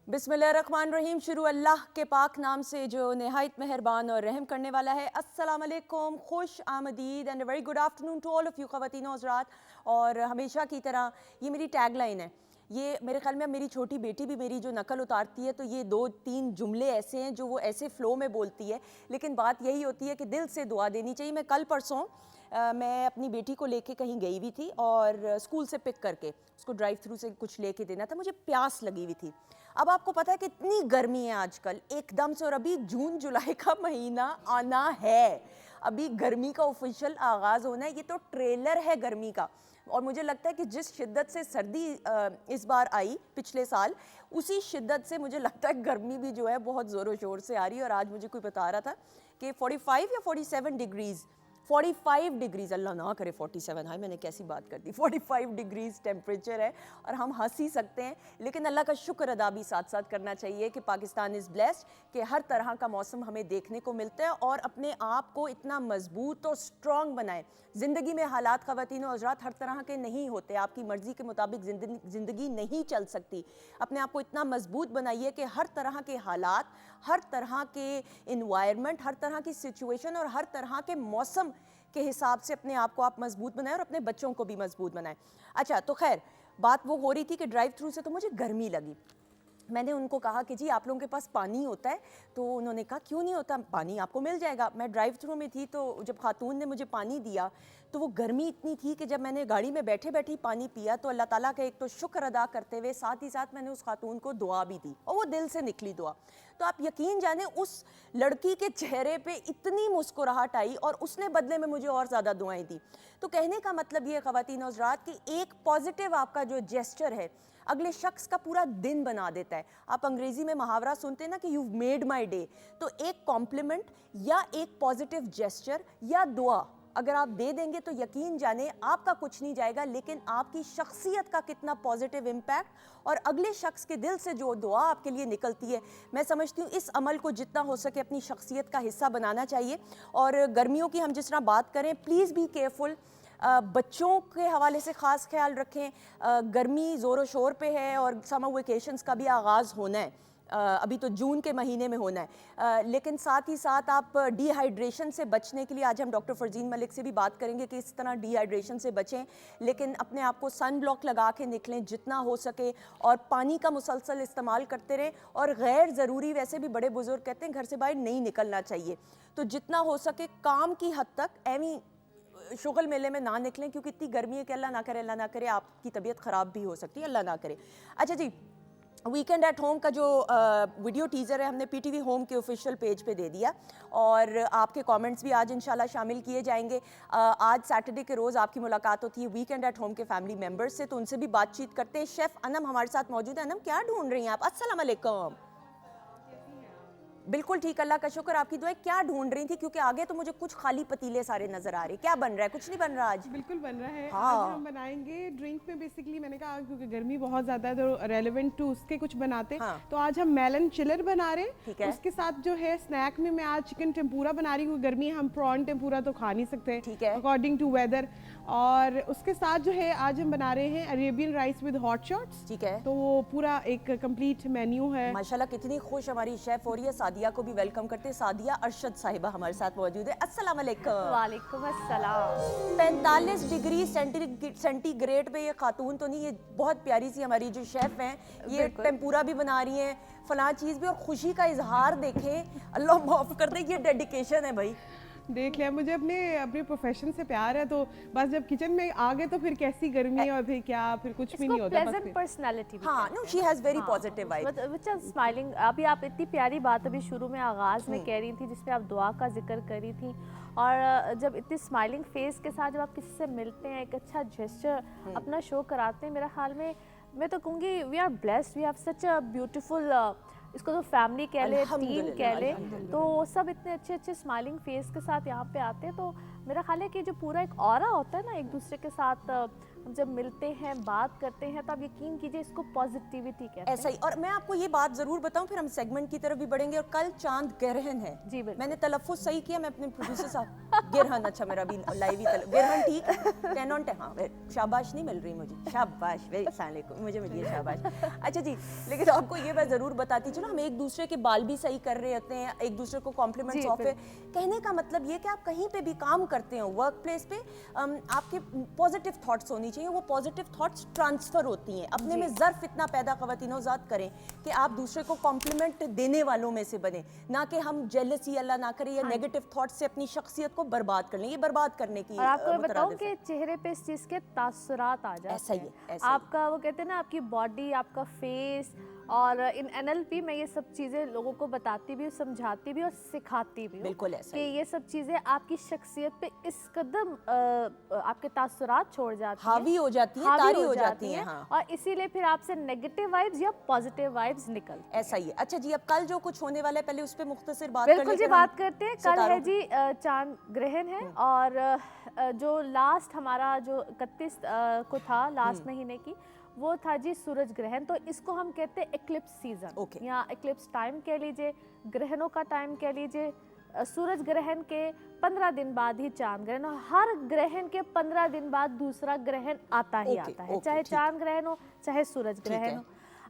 बिस्मिल्लाहिर्रहमानिर्रहीम। शुरू अल्लाह के पाक नाम से जो नहायत मेहरबान और रहम करने वाला है। अस्सलाम वालेकुम, खुश आमदीद and very good afternoon to all of you ख़वातीन और हज़रात। और हमेशा की तरह ये मेरी टैग लाइन है। ये मेरे ख्याल में मेरी छोटी बेटी भी मेरी जो नकल उतारती है तो ये 2-3 जुमले ऐसे हैं जो वो ऐसे फ़्लो में बोलती है, लेकिन बात यही होती है कि दिल से दुआ देनी चाहिए। मैं कल परसों मैं अपनी बेटी को लेके कहीं गई हुई थी और स्कूल से पिक करके उसको ड्राइव थ्रू से कुछ लेके देना था। मुझे प्यास लगी हुई थी। अब आपको पता है कि इतनी गर्मी है आजकल एकदम से, और अभी जून जुलाई का महीना आना है, अभी गर्मी का ऑफिशियल आगाज़ होना है। ये तो ट्रेलर है गर्मी का। और मुझे लगता है कि जिस शिद्दत से सर्दी इस बार आई पिछले साल, उसी शिद्दत से मुझे लगता है गर्मी भी जो है बहुत ज़ोरों शोर से आ रही है। और आज मुझे कोई बता रहा था कि 45 या 47 डिग्रीज़, 45 डिग्रीज़, अल्लाह ना करे 47, हाय मैंने कैसी बात कर दी, 45 डिग्रीज़ टेम्परेचर है। और हम हंस ही सकते हैं, लेकिन अल्लाह का शुक्र अदा भी साथ साथ करना चाहिए कि पाकिस्तान इज़ ब्लेस्ड कि हर तरह का मौसम हमें देखने को मिलता है। और अपने आप को इतना मजबूत और स्ट्रॉन्ग बनाएं। ज़िंदगी में हालात ख़वातीन और हज़रात हर तरह के नहीं होते, आपकी मर्ज़ी के मुताबिक ज़िंदगी नहीं चल सकती। अपने आप को इतना मजबूत बनाइए कि हर तरह के हालात, हर तरह के इन्वायरमेंट, हर तरह की सिचुएशन और हर तरह के मौसम के हिसाब से अपने आप को आप मजबूत बनाएं और अपने बच्चों को भी मजबूत बनाएं। अच्छा, तो खैर बात वो हो रही थी कि ड्राइव थ्रू से तो मुझे गर्मी लगी। मैंने उनको कहा कि जी आप लोगों के पास पानी होता है? तो उन्होंने कहा क्यों नहीं होता, पानी आपको मिल जाएगा। मैं ड्राइव थ्रू में थी तो जब खातून ने मुझे पानी दिया तो वो गर्मी इतनी थी कि जब मैंने गाड़ी में बैठे बैठे ही पानी पिया तो अल्लाह ताला का एक तो शुक्र अदा करते हुए साथ ही साथ मैंने उस खातून को दुआ भी दी, और वो दिल से निकली दुआ। तो आप यकीन जाने उस लड़की के चेहरे पे इतनी मुस्कुराहट आई और उसने बदले में मुझे और ज़्यादा दुआएं दी। तो कहने का मतलब ये ख़वातीन और हज़रात कि एक पॉजिटिव आपका जो जेस्चर है अगले शख्स का पूरा दिन बना देता है। आप अंग्रेजी में मुहावरा सुनते हैं ना कि यू मेड माई डे। तो एक कॉम्प्लीमेंट या एक पॉजिटिव जेस्चर या दुआ अगर आप दे देंगे तो यकीन जाने आपका कुछ नहीं जाएगा, लेकिन आपकी शख्सियत का कितना पॉजिटिव इम्पैक्ट और अगले शख्स के दिल से जो दुआ आपके लिए निकलती है। मैं समझती हूँ इस अमल को जितना हो सके अपनी शख्सियत का हिस्सा बनाना चाहिए। और गर्मियों की हम जिस तरह बात करें, प्लीज़ बी केयरफुल। बच्चों के हवाले से ख़ास ख्याल रखें। गर्मी ज़ोरों शोर पे है और समर वेकेशंस का भी आगाज़ होना है। अभी तो जून के महीने में होना है, लेकिन साथ ही साथ आप डिहाइड्रेशन से बचने के लिए आज हम डॉक्टर फरजीन मलिक से भी बात करेंगे कि इस तरह डिहाइड्रेशन से बचें। लेकिन अपने आप को सन ब्लॉक लगा के निकलें जितना हो सके, और पानी का मुसलसल इस्तेमाल करते रहें। और गैर ज़रूरी, वैसे भी बड़े बुजुर्ग कहते हैं घर से बाहर नहीं निकलना चाहिए, तो जितना हो सके काम की हद तक एवं शुगल मेले में ना निकलें, क्योंकि इतनी गर्मी है कि अल्लाह ना करे आपकी तबीयत ख़राब भी हो सकती है, अल्लाह ना करे। अच्छा जी, वीकेंड एट होम का जो वीडियो टीज़र है हमने पीटीवी होम के ऑफिशियल पेज पे दे दिया, और आपके कमेंट्स भी आज इंशाल्लाह शामिल किए जाएंगे। आज सैटरडे के रोज़ आपकी मुलाकात होती है वीकेंड एट होम के फैमिली मेम्बर्स से, तो उनसे भी बातचीत करते हैं। शेफ़ अनम हमारे साथ मौजूद है। अनम, क्या ढूंढ रही हैं आप? अस्सलाम वालेकुम। बिल्कुल ठीक, अल्लाह का शुक्र। आपकी दुआएं। क्या ढूंढ रही थी? क्योंकि आगे तो मुझे कुछ खाली पतीले सारे नजर आ रहे। क्या बन रहा है? कुछ नहीं बन रहा आज? बिल्कुल बन रहा है। हाँ। आज हम बनाएंगे ड्रिंक में, बेसिकली मैंने कहा क्योंकि गर्मी बहुत ज़्यादा है तो रेलेवेंट टू उसके कुछ बनाते हैं। हाँ। तो आज हम मेलन चिलर बना रहे हैं। ठीक है। उसके साथ जो है स्नैक में मैं आज चिकन टेम्पूरा बना रही हूँ। गर्मी है, हम प्रॉन टेम्पूरा तो खा नहीं सकते, ठीक है, अकॉर्डिंग टू वेदर। और उसके साथ जो है आज हम बना रहे हैं Arabian rice with hot shots. ठीक है। तो वो पूरा एक कंप्लीट मेन्यू है। माशाल्लाह कितनी खुश हमारी शेफ हो रही है। सादिया को भी वेलकम करते हैं। सादिया अरशद साहिबा हमारे साथ मौजूद है। अस्सलाम वालेकुम। वालेकुम अस्सलाम। 45 डिग्री सेंटीग्रेड पे ये खातून तो नहीं, ये बहुत प्यारी सी हमारी जो शेफ हैं, ये टेम्पूरा भी बना रही हैं, फलां चीज़ भी, और खुशी का इजहार देखें। अल्लाह माफ़ कर दे, ये डेडिकेशन है भाई। देख लिया, मुझे अपने प्रोफेशन से प्यार है, तो बस जब किचन में आ गए तो फिर कैसी गर्मी और फिर क्या, फिर कुछ भी नहीं होता। Pleasant personality. हाँ, no, she has very positive vibe, which is smiling. अभी आप इतनी प्यारी बात अभी शुरू में आगाज में कह रही थी जिसमें आप दुआ का जिक्र कर रही थी, और जब इतनी स्माइलिंग फेस के साथ जब आप किसी से मिलते हैं, एक अच्छा जेस्चर अपना शो कराते हैं, मेरा ख्याल में मैं तो कहूँगी we are blessed, we have such a beautiful, इसको तो फैमिली कह ले, टीम कह ले, तो सब इतने अच्छे अच्छे स्माइलिंग फेस के साथ यहाँ पे आते हैं। तो मेरा ख्याल है कि जो पूरा एक ऑरा होता है ना एक दूसरे के साथ, हम जब मिलते हैं बात करते हैं तो आप यकीन कीजिए इसको पॉजिटिविटी कहते हैं। ऐसा ही। और मैं आपको ये बात जरूर बताऊं, फिर हम सेगमेंट की तरफ भी बढ़ेंगे। और कल चांद ग्रहण है। जी बिल्कुल। मैंने तलफ़ुज़ सही किया? मैं अपने प्रोड्यूसर साहब गिरहन, अच्छा मेरा भी लाइव ही गिरहन ठीक है, 10 on 10, हाँ शाबाश नहीं मिल रही मुझे, शाबाश, वेरी अस्सलाम मुझे मिली है शाबाश। अच्छा जी, लेकिन आपको ये मैं ज़रूर बताती चलो, हम एक दूसरे के बाल भी सही कर रहे होते हैं, एक दूसरे को कॉम्प्लीमेंट्स जी, ऑफ है। कहने का मतलब ये कि आप कहीं पे भी काम करते हो, वर्क प्लेस पे आपके पॉजिटिव थॉट्स होनी चाहिए, वो पॉजिटिव थॉट्स ट्रांसफ़र होती हैं, अपने में ज़र्फ इतना पैदा ख़वातीनो ज़ात करें कि आप दूसरे को कॉम्प्लीमेंट देने वालों में से बने, ना कि हम जेलसी अल्लाह ना करे या नेगेटिव थॉट्स से अपनी शख्सियत को बर्बाद कर लें, ये बर्बाद करने की और आपको मैं बताऊं मुतरादिफ है। कि चेहरे पे इस चीज़ के तासुरात आ जाते ऐसा ही हैं। है, ऐसा ही। आपका वो कहते हैं ना, आपकी बॉडी, आपका फेस, और इन NLP में ये सब चीज़ें लोगों को बताती भी हूँ, समझाती भी और सिखाती भी हूँ बिल्कुल ऐसा कि ही। ये सब चीज़ें आपकी शख्सियत पे इस कदम आपके तासुरात छोड़ जाती हैं, हावी हो जाती हैं, हावी तारी हो जाती हैं, हाँ। और इसीलिए फिर आपसे नेगेटिव वाइब्स या पॉजिटिव वाइब्स निकलती हैं। ऐसा ही है। अच्छा जी, अब कल जो कुछ होने वाला है, पहले उस पर मुख्तसर बात कर बिल्कुल लेते जी, हैं हम। बात करते हैं। कल है सितारों जी चांद ग्रहण है, और जो लास्ट हमारा जो 31 को था लास्ट महीने की, वो था जी सूरज ग्रहण। तो इसको हम कहते हैं एक्लिप्स सीजन, Okay. या एक्लिप्स टाइम कह लीजिए, ग्रहणों का टाइम कह लीजिए। सूरज ग्रहण के 15 दिन बाद ही चांद ग्रहण, और हर ग्रहण के 15 दिन बाद दूसरा ग्रहण आता ही Okay, आता है, okay, चाहे ठीक। चांद ग्रहण हो चाहे सूरज ठीक है। ग्रहण हो।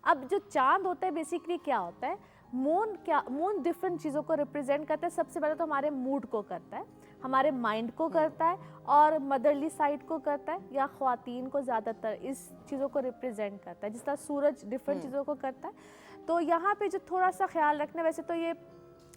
अब जो चांद होता है बेसिकली क्या होता है, मून डिफरेंट चीज़ों को रिप्रेजेंट करता है। सबसे पहले तो हमारे मूड को करता है, हमारे माइंड को करता है, और मदरली साइड को करता है, या ख्वातीन को ज़्यादातर इस चीज़ों को रिप्रेजेंट करता है, जिस तरह सूरज डिफरेंट चीज़ों को करता है। तो यहाँ पे जो थोड़ा सा ख्याल रखना, वैसे तो ये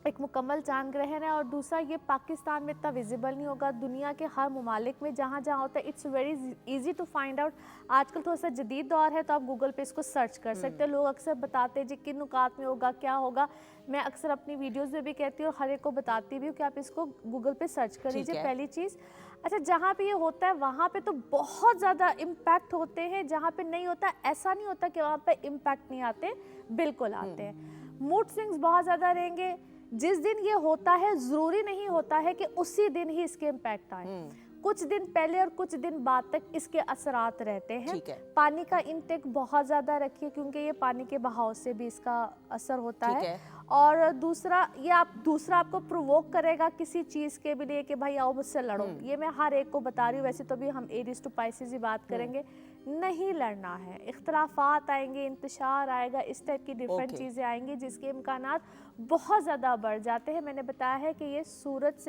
एक मुकम्मल चांद ग्रहण है, और दूसरा ये पाकिस्तान में इतना विजिबल नहीं होगा, दुनिया के हर ममालिक में जहाँ जहाँ होता है it's very easy to find out. आजकल थोड़ा सा जदीद दौर है, तो आप गूगल पे इसको सर्च कर सकते हैं। लोग अक्सर बताते हैं जी किन नुकात में होगा, क्या होगा। मैं अक्सर अपनी वीडियोज़ में भी कहती हूँ, हर एक को बताती भी हूँ कि आप इसको गूगल पे सर्च कर लीजिए, है। पहली चीज़। अच्छा, जहाँ पे ये होता है वहाँ पे तो बहुत ज़्यादा इम्पैक्ट होते हैं, जहाँ पे नहीं होता ऐसा नहीं होता कि वहाँ पे इम्पैक्ट नहीं आते, बिल्कुल आते हैं। मूड स्विंग्स बहुत ज़्यादा रहेंगे। जिस दिन ये होता है ज़रूरी नहीं होता है कि उसी दिन ही इसके इम्पैक्ट आए, कुछ दिन पहले और कुछ दिन बाद तक इसके असरात रहते हैं। ठीक है। पानी का इंटेक बहुत ज़्यादा रखिए, क्योंकि ये पानी के बहाव से भी इसका असर होता ठीक है। है। और दूसरा आपको प्रोवोक करेगा किसी चीज़ के भी लिए कि भाई आओ मुझसे लड़ो। ये मैं हर एक को बता रही हूँ, वैसे तो भी हम एरीज टू पाइसेस ही बात करेंगे। नहीं लड़ना है, इख्तलाफात आएंगे, इंतशार आएगा, इस टाइप की डिफरेंट Okay. चीज़ें आएंगी जिसके इम्कानात बहुत ज़्यादा बढ़ जाते हैं। मैंने बताया है कि ये सूरज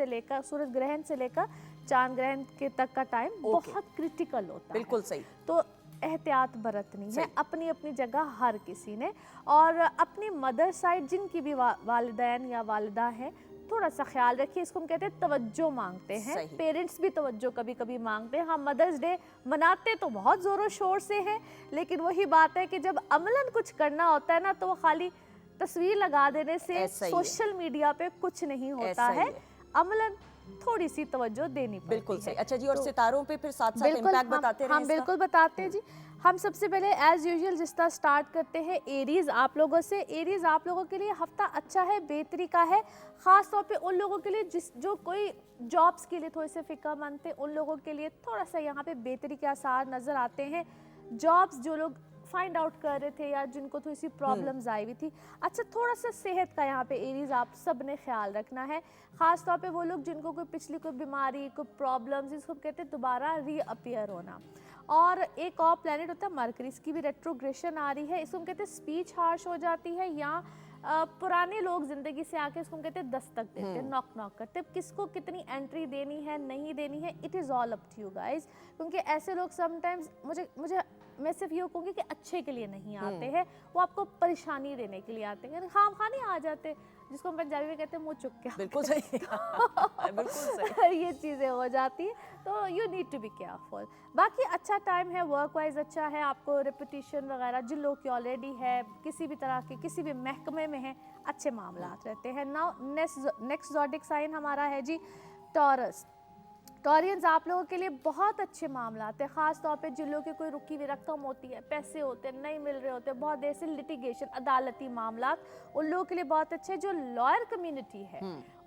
ग्रहण से लेकर चांद ग्रहण के तक का टाइम बहुत क्रिटिकल होता है। बिल्कुल सही। तो एहतियात बरतनी है सही। अपनी अपनी जगह हर किसी ने, और अपनी मदर साइड जिनकी भी वालिदैन या वालिदा है, थोड़ा सा ख्याल रखिए। इसको हम कहते हैं तवज्जो मांगते हैं। सही। पेरेंट्स भी तवज्जो कभी कभी मांगते हैं। हम मदर्स डे मनाते तो बहुत ज़ोरों शोर से हैं, लेकिन वही बात है कि जब अमलन कुछ करना होता है ना, तो वो खाली तस्वीर लगा देने से ऐसा ही है। सोशल मीडिया पे कुछ नहीं होता ऐसा ही है। है। अमलन थोड़ी सी तवज्जो देनी पड़ती बिल्कुल है। सही। अच्छा जी, और तो सितारों पे फिर साथ साथ बिल्कुल इम्पैक्ट बताते रहे हम इसका? बिल्कुल बताते हैं जी। हम सबसे पहले एज यूजुअल जिस तरह स्टार्ट करते हैं एरीज आप लोगों से। एरीज आप लोगों के लिए हफ्ता अच्छा है, बेहतरी का है, ख़ास तौर पे उन लोगों के लिए जो कोई जॉब्स के लिए थोड़े से फिक्रमंद थे, उन लोगों के लिए थोड़ा सा यहाँ पे बेहतरी के आसार नज़र आते हैं। जॉब्स जो लोग फाइंड आउट कर रहे थे या जिनको थोड़ी सी प्रॉब्लम्स आई हुई थी, अच्छा थोड़ा सा सेहत का यहाँ पे एरीज आप सब ने ख्याल रखना है। ख़ास तौर पे वो लोग जिनको कोई पिछली कोई बीमारी, कोई प्रॉब्लम्स, इसको कहते हैं दोबारा रीअपियर होना। और एक और प्लैनेट होता है मरकरी, इसकी भी रेट्रोग्रेशन आ रही है। इसको हम कहते हैं स्पीच हार्श हो जाती है, या पुराने लोग ज़िंदगी से आके इसको हम कहते हैं दस्तक देते हैं, नॉक नॉक करते हैं। किसको कितनी एंट्री देनी है, नहीं देनी है, it is all up to you guys. क्योंकि ऐसे लोग समटाइम्स मैं सिर्फ ये कहूँगी कि अच्छे के लिए नहीं आते हैं, वो आपको परेशानी देने के लिए आते हैं। खाम खाने आ जाते, जिसको हम पंजाबी में कहते हैं मुँह चुक के। बिल्कुल सही। बिल्कुल सही। ये चीज़ें हो जाती हैं, तो you need to be careful. बाकी अच्छा टाइम है, वर्क वाइज अच्छा है, आपको रेपुटेशन वगैरह जिन लोग की ऑलरेडी है, किसी भी तरह के किसी भी महकमे में है, अच्छे मामलात रहते हैं। नाउ नेक्स्ट ज़ोडिक साइन हमारा है जी टॉरस। टॉरियंस आप लोगों के लिए बहुत अच्छे मामलात हैं, ख़ास तौर पे जिन लोगों की कोई रुकी हुई रकम होती है, पैसे होते हैं नहीं मिल रहे होते, बहुत देर से लिटिगेशन, अदालती मामलात, उन लोगों के लिए बहुत अच्छे। जो लॉयर कम्युनिटी है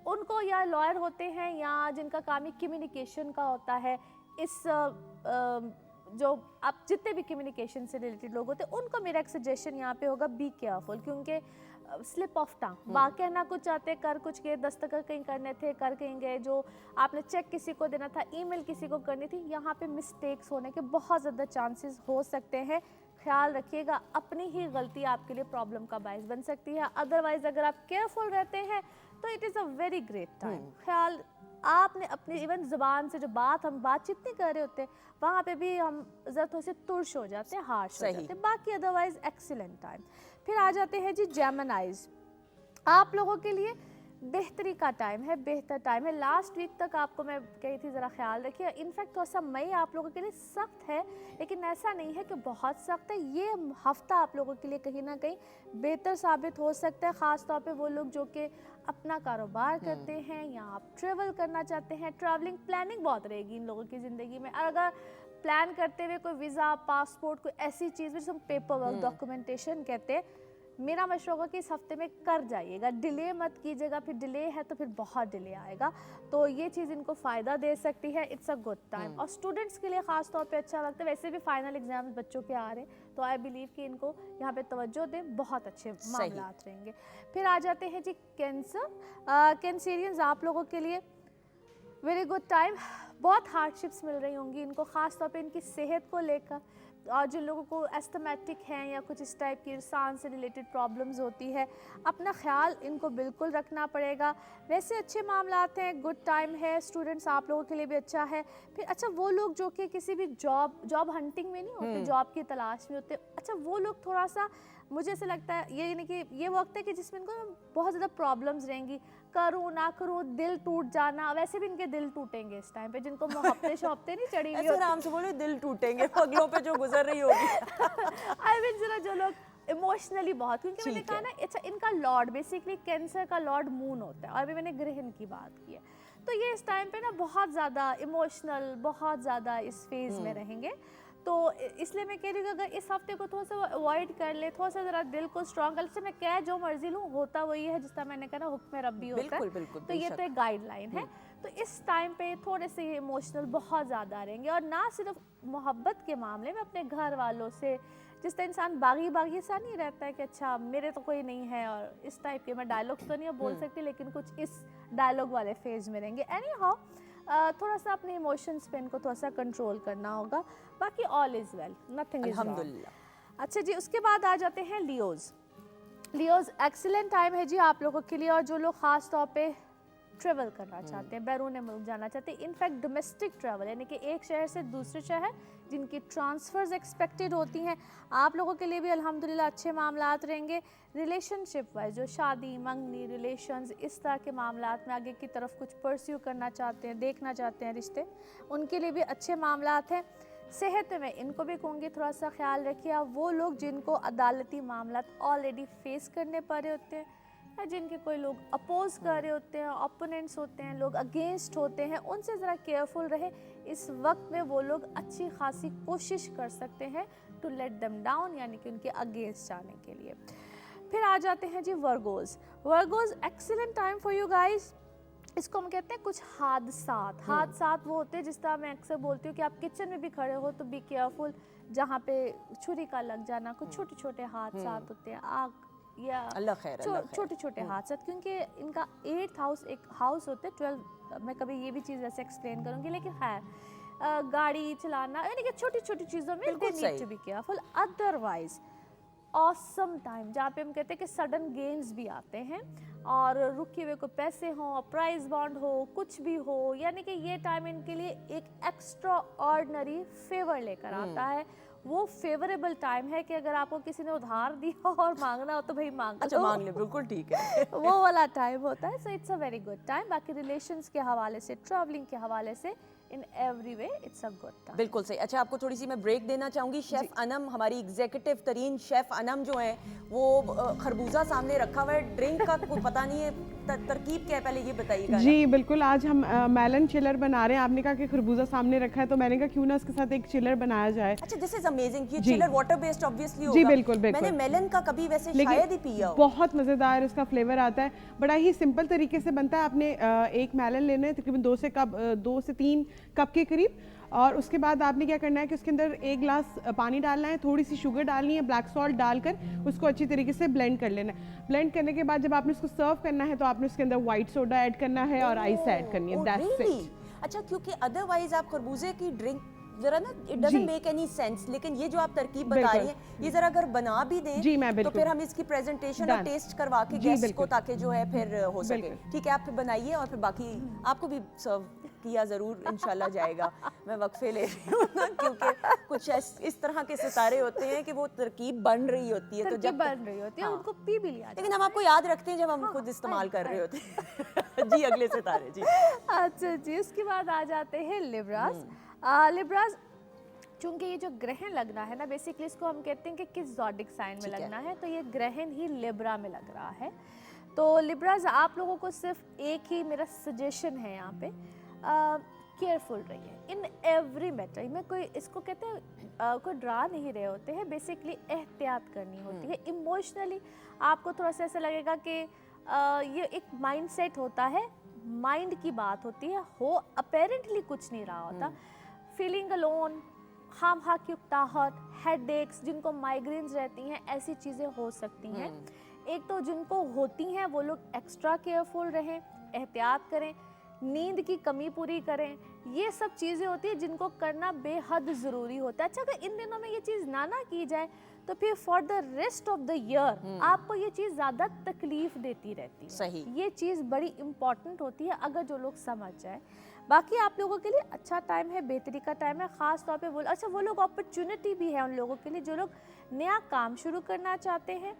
उनको, या लॉयर होते हैं या जिनका काम ही कम्युनिकेशन का होता है, इस जो आप जितने भी कम्युनिकेशन से रिलेटेड लोग होते हैं उनको मेरा एक सजेशन यहाँ पे होगा, बी केयरफुल, क्योंकि स्लिप ऑफ टंग, बा कहना कुछ चाहते कर कुछ गए, दस्तखत कहीं करने थे कर कहीं गए, जो आपने चेक किसी को देना था, ईमेल किसी को करनी थी, यहाँ पे मिस्टेक्स होने के बहुत ज़्यादा चांसेस हो सकते हैं। ख्याल रखिएगा, अपनी ही गलती आपके लिए प्रॉब्लम का बायस बन सकती है। अदरवाइज अगर आप केयरफुल रहते हैं तो it is a very great time. ख्याल आपने अपनी इवन ज़ुबान से जो हम बातचीत नहीं कर रहे होते वहाँ पे भी हम ज़रा थोड़े से तुर्श हो जाते हैं, हार्श हो जाते हैं, बाकी अदरवाइज एक्सीलेंट टाइम। फिर आ जाते हैं जी जेमिनाइज, आप लोगों के लिए बेहतरी का टाइम है, बेहतर टाइम है। लास्ट वीक तक आपको मैं कही थी ज़रा ख्याल रखिए, इनफैक्ट थोड़ा सा मई आप लोगों के लिए सख्त है, लेकिन ऐसा नहीं है कि बहुत सख्त है। ये हफ्ता आप लोगों के लिए कहीं ना कहीं बेहतर साबित हो सकता है, ख़ास तौर पे वो लोग जो कि अपना कारोबार करते हैं या आप ट्रेवल करना चाहते हैं। ट्रैवलिंग प्लानिंग बहुत रहेगी इन लोगों की ज़िंदगी में। अगर प्लान करते हुए कोई वीज़ा, पासपोर्ट, कोई ऐसी चीज़ जिसे हम पेपर वर्क, डॉक्यूमेंटेशन कहते हैं, मेरा मशवरा होगा कि इस हफ्ते में कर जाइएगा, डिले मत कीजिएगा, फिर डिले है तो फिर बहुत डिले आएगा, तो ये चीज़ इनको फ़ायदा दे सकती है। It's a good time. और स्टूडेंट्स के लिए ख़ास तौर पे अच्छा वक्त है, वैसे भी फाइनल एग्जाम्स बच्चों के आ रहे हैं, तो आई बिलीव कि इनको यहाँ पे तवज्जो दें, बहुत अच्छे मामलात रहेंगे। फिर आ जाते हैं जी कैंसर, कैंसेरियंस आप लोगों के लिए वेरी गुड टाइम। बहुत हार्डशिप्स मिल रही होंगी इनको, ख़ास तौर पे इनकी सेहत को लेकर, और जिन लोगों को एस्थमेटिक हैं या कुछ इस टाइप की सांस से रिलेटेड प्रॉब्लम्स होती है, अपना ख्याल इनको बिल्कुल रखना पड़ेगा। वैसे अच्छे मामलात हैं, गुड टाइम है, स्टूडेंट्स आप लोगों के लिए भी अच्छा है। फिर अच्छा वो लोग जो कि किसी भी जॉब हंटिंग में नहीं होते, जॉब की तलाश में होते, अच्छा वो लोग थोड़ा सा, मुझे ऐसा लगता है ये यानी कि ये वक्त है कि जिसमें इनको बहुत ज़्यादा प्रॉब्लम्स रहेंगी, करूँ ना करूँ, दिल टूट जाना, वैसे भी इनके दिल टूटेंगे इस टाइम पे, जिनको हफ्ते शफ्ते नहीं चढ़ी हुई, आराम से बोलो, दिल टूटेंगे पगलों पे जो गुजर रही होगी। आई मीन जरा जो लोग इमोशनली बहुत, क्योंकि मैंने कहा ना, अच्छा इनका लॉर्ड बेसिकली कैंसर का लॉर्ड मून होता है, और अभी मैंने ग्रहण की बात की है, तो ये इस टाइम पे ना बहुत ज़्यादा इमोशनल, बहुत ज़्यादा इस फेज़ में रहेंगे। तो इसलिए मैं कह रही हूँ कि अगर इस हफ्ते को थोड़ा सा अवॉइड कर ले, थोड़ा सा ज़रा दिल को स्ट्रॉन्ग कर ले, मैं क्या जो मर्जी लूँ होता वही है, जिस तरह मैंने कहा ना हुक्म रब्बी होता है, तो ये तो एक गाइडलाइन है। तो इस टाइम पे थोड़े से इमोशनल बहुत ज़्यादा रहेंगे, और ना सिर्फ मोहब्बत के मामले में, अपने घर वालों से, जिस तरह इंसान बागी सा नहीं रहता है कि अच्छा मेरे तो कोई नहीं है, और इस टाइप के, मैं डायलॉग्स तो नहीं बोल सकती, लेकिन कुछ इस डायलॉग वाले फेज में रहेंगे। एनी हाउ थोड़ा सा अपने इमोशंस पे इनको थोड़ा सा कंट्रोल करना होगा, बाकी all is well, nothing is wrong. अच्छा जी, उसके बाद आ जाते हैं लियोज़। लियोज़ एक्सीलेंट टाइम है जी आप लोगों के लिए, और जो लोग ख़ास तौर पे ट्रेवल करना चाहते हैं, बैरून मुल्क जाना चाहते हैं, इनफैक्ट डोमेस्टिक ट्रैवल यानी कि एक शहर से दूसरे शहर जिनकी ट्रांसफ़र्स एक्सपेक्टेड होती हैं, आप लोगों के लिए भी अल्हम्दुलिल्लाह अच्छे मामलात रहेंगे। रिलेशनशिप वाइज जो शादी, मंगनी, रिलेशंस, इस तरह के मामलात में आगे की तरफ कुछ परस्यू करना चाहते हैं, देखना चाहते हैं रिश्ते, उनके लिए भी अच्छे मामलात हैं। सेहत में इनको भी कहूँगी थोड़ा सा ख्याल रखिए। वो लोग जिनको अदालती मामलात ऑलरेडी फेस करने पड़ रहे होते हैं, या जिनके कोई लोग अपोज कर रहे होते हैं, ओपोनेंट्स होते हैं, लोग अगेंस्ट होते हैं, उनसे ज़रा केयरफुल रहे। इस वक्त में वो लोग अच्छी खासी कोशिश कर सकते हैं टू लेट देम डाउन, यानी कि उनके अगेंस्ट जाने के लिए। फिर आ जाते हैं जी Virgos. Virgos excellent time for you guys. इसको हम कहते हैं कुछ हादसात वो होते हैं, जिस तरह मैं अक्सर बोलती हूँ कि आप किचन में भी खड़े हो तो बी केयरफुल, जहाँ पे छुरी का लग जाना, कुछ छोटे छोटे हादसात होते हैं, आग या छोटे छोटे हादसा, क्योंकि इनका 8th हाउस एक हाउस होता है, 12 मैं कभी ये भी चीज़ वैसे एक्सप्लेन करूँगी, लेकिन खैर गाड़ी चलाना यानी कि छोटी छोटी चीज़ों में they need to be careful. Otherwise awesome time, जहाँ पे हम कहते हैं कि सडन गेन्स भी आते हैं, और रुके हुए को पैसे हों, प्राइज बॉन्ड हो, कुछ भी हो, यानी कि ये टाइम इनके लिए एक एक्स्ट्रा ऑर्डिनरी फेवर लेकर आता है। वो फेवरेबल टाइम है कि अगर आपको किसी ने उधार दिया और मांगना हो तो भाई मांग लो, मांग ले, बिल्कुल ठीक है। वो वाला टाइम होता है। So it's a very good time. बाकी रिलेशंस के हवाले से, ट्रैवलिंग के हवाले से, in every way it's a good time. बिल्कुल सही। अच्छा, आपको थोड़ी सी मैं ब्रेक देना चाहूँगी। शेफ़ अनम, हमारी एग्जीक्यूटिव तरीन शेफ़ अनम जो है, वो खरबूजा सामने रखा हुआ है, ड्रिंक का कोई पता नहीं है, तरकीब क्या है, पहले ये बताइएगा। जी बिल्कुल, आज हम मेलन चिलर बना रहे हैं। आपने कहा कि खरबूजा सामने रखा है, तो मैंने कहा क्यों ना उसके साथ एक चिलर बनाया जाए। अच्छा, दिस इज अमेजिंग। ये चिलर वाटर बेस्ड ऑब्वियसली होगा। जी बिल्कुल बिल्कुल। मैंने मेलन का कभी वैसे शायद ही पिया हो। बहुत मज़ेदार इसका फ्लेवर आता है, बड़ा ही सिंपल तरीके से बनता है। आपने एक मेलन लेना है, तकरीबन 2 से 3 कप के करीब, और उसके बाद आपने क्या करना है कि उसके अंदर 1 गिलास पानी डालना है, थोड़ी सी शुगर डालनी है, ब्लैक सॉल्ट डालकर उसको अच्छी तरीके से ब्लेंड कर लेना है। ब्लेंड करने के बाद जब आपने उसको सर्व करना है तो आपने उसके अंदर व्हाइट सोडा ऐड करना है और आइस ऐड करनी है, दैट्स इट। अच्छा, क्योंकि अदरवाइज आप खरबूजे की ड्रिंक जरा ना it doesn't make any sense, लेकिन ये जो आप तरकीब बता रही हैं ये जरा अगर बना भी दें जी, मैं तो फिर हम इसकी प्रेजेंटेशन और टेस्ट करवा के गेस्ट को ताकि जो है फिर हो सके। ठीक है, आप फिर बनाइए और फिर बाकी आपको भी सर्व किया जरूर इंशाल्लाह जाएगा। मैं वक्फे ले रही हूँ ना, क्योंकि कुछ इस तरह के सितारे होते हैं कि वो तरकीब बन रही होती है, तो जब बन रही होती है उनको पी भी लिया, लेकिन हम आपको याद रखते हैं जब हम खुद इस्तेमाल कर रहे होते हैं। जी, अगले सितारे जी। अच्छा जी, उसके बाद आ जाते हैं लिब्रास। लिब्रास, चूंकि ये जो ग्रहण लगना है ना, बेसिकली इसको हम कहते हैं कि किस ज़ोडिक साइन में लगना है, तो ये ग्रहण ही लिब्रा में लग रहा है। तो लिब्रास, आप लोगों को सिर्फ एक ही मेरा सजेशन है यहाँ पे, केयरफुल रहिए इन एवरी मैटर में। कोई इसको कहते हैं कोई डरा नहीं रहे होते हैं, बेसिकली एहतियात करनी होती है। इमोशनली आपको थोड़ा सा ऐसा लगेगा कि ये एक माइंडसेट होता है, माइंड की बात होती है, हो अपेरेंटली कुछ नहीं रहा होता। फीलिंग अलोन, खाम खा की उकताहट, हेडेक्स, जिनको माइग्रेन्स रहती हैं, ऐसी चीज़ें हो सकती हैं। एक तो जिनको होती हैं वो लोग एक्स्ट्रा केयरफुल रहें, एहतियात करें, नींद की कमी पूरी करें। ये सब चीज़ें होती हैं जिनको करना बेहद ज़रूरी होता है। अच्छा, अगर इन दिनों में ये चीज़ ना की जाए तो फिर for the rest of the year आपको ये चीज़ ज़्यादा तकलीफ देती रहती है। सही, ये चीज़ बड़ी इम्पॉर्टेंट होती है अगर जो लोग समझ जाए। बाकी आप लोगों के लिए अच्छा टाइम है, बेहतरी का टाइम है, ख़ास तौर पे वो लोग अपॉर्चुनिटी भी है उन लोगों के लिए जो लोग नया काम शुरू करना चाहते हैं,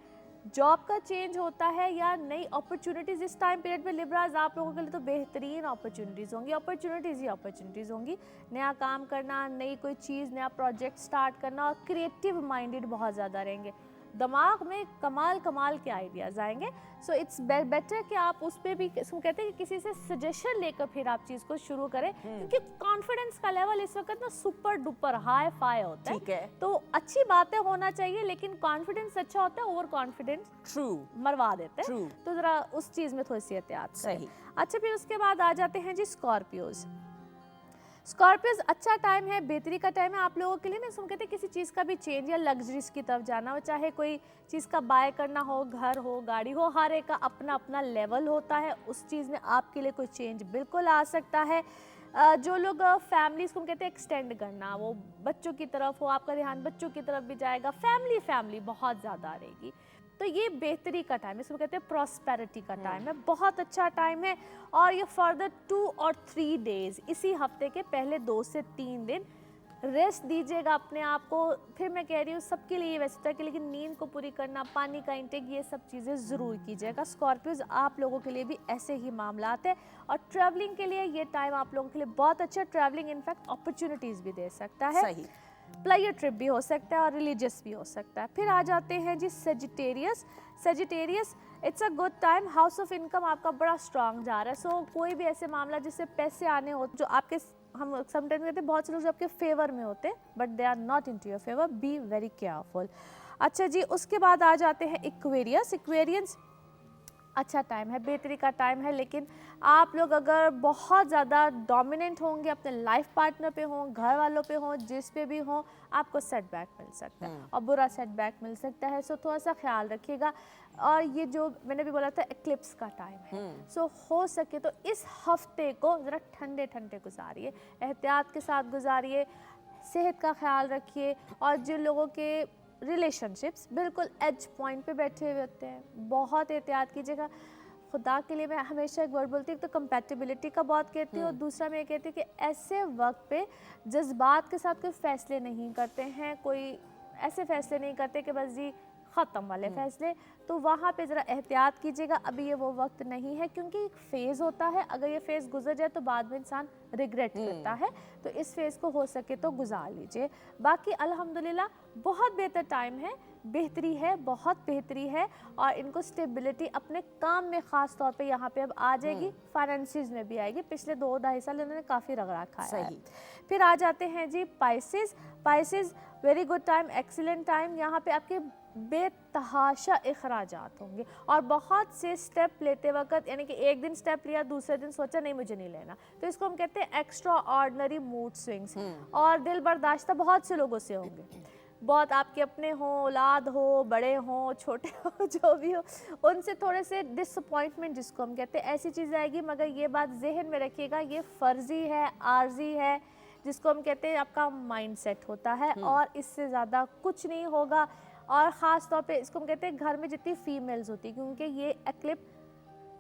जॉब का चेंज होता है या नई अपॉर्चुनिटीज़ इस टाइम पीरियड में लिब्रास आप लोगों के लिए तो बेहतरीन अपॉर्चुनिटीज़ होंगी, अपॉर्चुनिटीज़ होंगी। नया काम करना, नई कोई चीज़, नया प्रोजेक्ट स्टार्ट करना, और क्रिएटिव माइंडेड बहुत ज़्यादा रहेंगे, दिमाग में कमाल के आइडियाज़ आएंगे। सो इट्स बेटर कि आप उस पर भी कहते हैं कि किसी से सजेशन लेकर फिर आप चीज़ को शुरू करें, क्योंकि कॉन्फिडेंस का लेवल इस वक्त ना सुपर डुपर हाई फाई होता है। ठीक है, तो अच्छी बातें होना चाहिए, लेकिन कॉन्फिडेंस अच्छा होता है, ओवर कॉन्फिडेंस ट्रू मरवा देते हैं, तो ज़रा उस चीज़ में थोड़ी सी एहतियात करें। सही। अच्छा, फिर उसके बाद आ जाते हैं जी स्कॉर्पियोज। स्कॉर्पियोज, अच्छा टाइम है, बेहतरी का टाइम है आप लोगों के लिए ना। हम कहते हैं किसी चीज़ का भी चेंज या लग्जरीज की तरफ जाना हो, चाहे कोई चीज़ का बाय करना हो, घर हो, गाड़ी हो, हर एक का अपना अपना लेवल होता है। उस चीज़ में आपके लिए कोई चेंज बिल्कुल आ सकता है। जो लोग फैमिलीज को कहते हैं एक्सटेंड करना, वो बच्चों की तरफ हो, आपका ध्यान बच्चों की तरफ भी जाएगा, फैमिली बहुत ज़्यादा रहेगी, तो ये बेहतरी का टाइम है, इसको कहते हैं प्रॉस्पेरिटी का टाइम है, बहुत अच्छा टाइम है। और ये फर्दर 2 और 3 डेज, इसी हफ्ते के पहले 2 से 3 दिन रेस्ट दीजिएगा अपने आप को। फिर मैं कह रही हूँ सबके लिए वैसे होता है कि, लेकिन नींद को पूरी करना, पानी का इंटेक, ये सब चीज़ें ज़रूर कीजिएगा। स्कॉर्पियोज, आप लोगों के लिए भी ऐसे ही मामलात है। और ट्रैवलिंग के लिए ये टाइम आप लोगों के लिए बहुत अच्छा, ट्रैवलिंग इनफैक्ट अपॉर्चुनिटीज़ भी दे सकता है। सही, प्लेयर ट्रिप भी हो सकता है और रिलीजियस भी हो सकता है। फिर आ जाते हैं जी Sagittarius. It's a good time, house of income आपका बड़ा स्ट्रांग जा रहा है। सो कोई भी ऐसे मामला जिससे पैसे आने हो, जो आपके, हम समटाइम कहते हैं बहुत से लोग जो आपके फेवर में होते हैं, but they are not in to your favour, be very careful. अच्छा जी, उसके बाद आ जाते हैं इक्वेरियंस। अच्छा टाइम है, बेहतरी का टाइम है, लेकिन आप लोग अगर बहुत ज़्यादा डोमिनेंट होंगे, अपने लाइफ पार्टनर पे हों, घर वालों पे हों, जिस पे भी हों, आपको सेटबैक मिल सकता है और बुरा सेटबैक मिल सकता है। सो थोड़ा सा ख्याल रखिएगा। और ये जो मैंने भी बोला था एक्लिप्स का टाइम है, सो हो सके तो इस हफ्ते को ज़रा ठंडे गुजारिए, एहतियात के साथ गुजारिए, सेहत का ख्याल रखिए। और जिन लोगों के रिलेशनशिप्स बिल्कुल एज पॉइंट पे बैठे हुए होते हैं, बहुत एहतियात कीजिएगा। खुदा के लिए मैं हमेशा एक वर्ड बोलती हूँ, तो कंपैटिबिलिटी का बहुत कहती हूँ, और दूसरा मैं ये कहती हूँ कि ऐसे वक्त पे जज्बात के साथ कोई फैसले नहीं करते हैं, कोई ऐसे फैसले नहीं करते कि बस जी ख़त्म वाले फैसले, तो वहाँ पे ज़रा एहतियात कीजिएगा। अभी ये वो वक्त नहीं है, क्योंकि एक फ़ेज़ होता है, अगर ये फ़ेज़ गुजर जाए तो बाद में इंसान रिग्रेट करता है, तो इस फेज़ को हो सके तो गुजार लीजिए। बाकी अल्हम्दुलिल्लाह बहुत बेहतर टाइम है, बेहतरी है, बहुत बेहतरी है। और इनको स्टेबिलिटी अपने काम में ख़ास तौर पे यहाँ पे अब आ जाएगी, फाइनेंसिस में भी आएगी। पिछले 2-2.5 साल इन्होंने काफ़ी रगड़ा खाया है। फिर आ जाते हैं जी Pisces. Very good time, excellent time. यहाँ पे आपके बेतहाशा अखराजात होंगे और बहुत से स्टेप लेते वक्त, यानी कि एक दिन स्टेप लिया दूसरे दिन सोचा नहीं मुझे नहीं लेना, तो इसको हम कहते हैं एक्स्ट्रा ऑर्डिनरी मूड स्विंग्स। और दिल बर्दाश्त बहुत से लोगों से होंगे, बहुत आपके अपने हो, औलाद हो, बड़े हो, छोटे हो, जो भी हो, उनसे थोड़े से डिसअपॉइंटमेंट जिसको हम कहते हैं ऐसी चीज़ आएगी। मगर ये बात जहन में रखिएगा, ये फ़र्जी है, आर्जी है, जिसको हम कहते हैं आपका माइंड सेट होता है और इससे ज़्यादा कुछ नहीं होगा। और ख़ास तौर पे इसको हम कहते हैं घर में जितनी फीमेल्स होती है, क्योंकि ये एक्लिप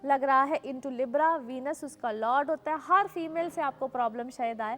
लग रहा है इनटू लिब्रा, वीनस उसका लॉर्ड होता है, हर फीमेल से आपको प्रॉब्लम शायद आए।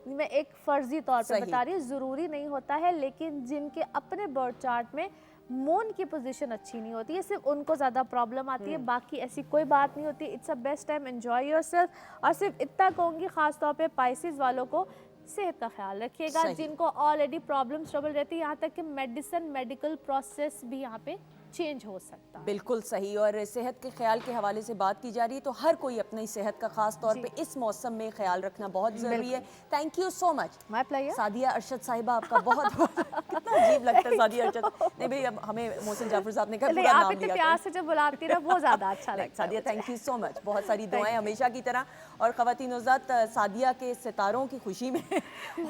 मैं एक फर्जी तौर पे बता रही हूँ, ज़रूरी नहीं होता है, लेकिन जिनके अपने बर्थ चार्ट में मून की पोजीशन अच्छी नहीं होती है, सिर्फ उनको ज़्यादा प्रॉब्लम आती है, बाकी ऐसी कोई बात नहीं होती। It's a best time, enjoy yourself. और सिर्फ इतना कहूँगी ख़ास तौर पे पाइसेस वालों को, सेहत का ख्याल रखिएगा, जिनको ऑलरेडी प्रॉब्लम ट्रबल रहती है, यहाँ तक कि मेडिकल प्रोसेस भी यहाँ पे चेंज हो सकता है। बिल्कुल सही। और सेहत के ख्याल के हवाले से बात की जा रही है तो हर कोई अपनी सेहत का खास तौर पे इस मौसम में ख्याल रखना बहुत ज़रूरी है। Thank you so much my player Sadia Arshad साहिबा, आपका बहुत कितना अजीब लगता है सादिया अरशद। नहीं भाई, अब हमें मोहसिन जाफर साहब ने कहा पूरा आप नाम इतने लिया प्यार से जब बुलाती ना वो ज़्यादा अच्छा लगता है। Sadia, thank you so much, बहुत सारी दुआएं हमेशा की तरह। और ख़वातीन हज़रात, सादिया के सितारों की खुशी में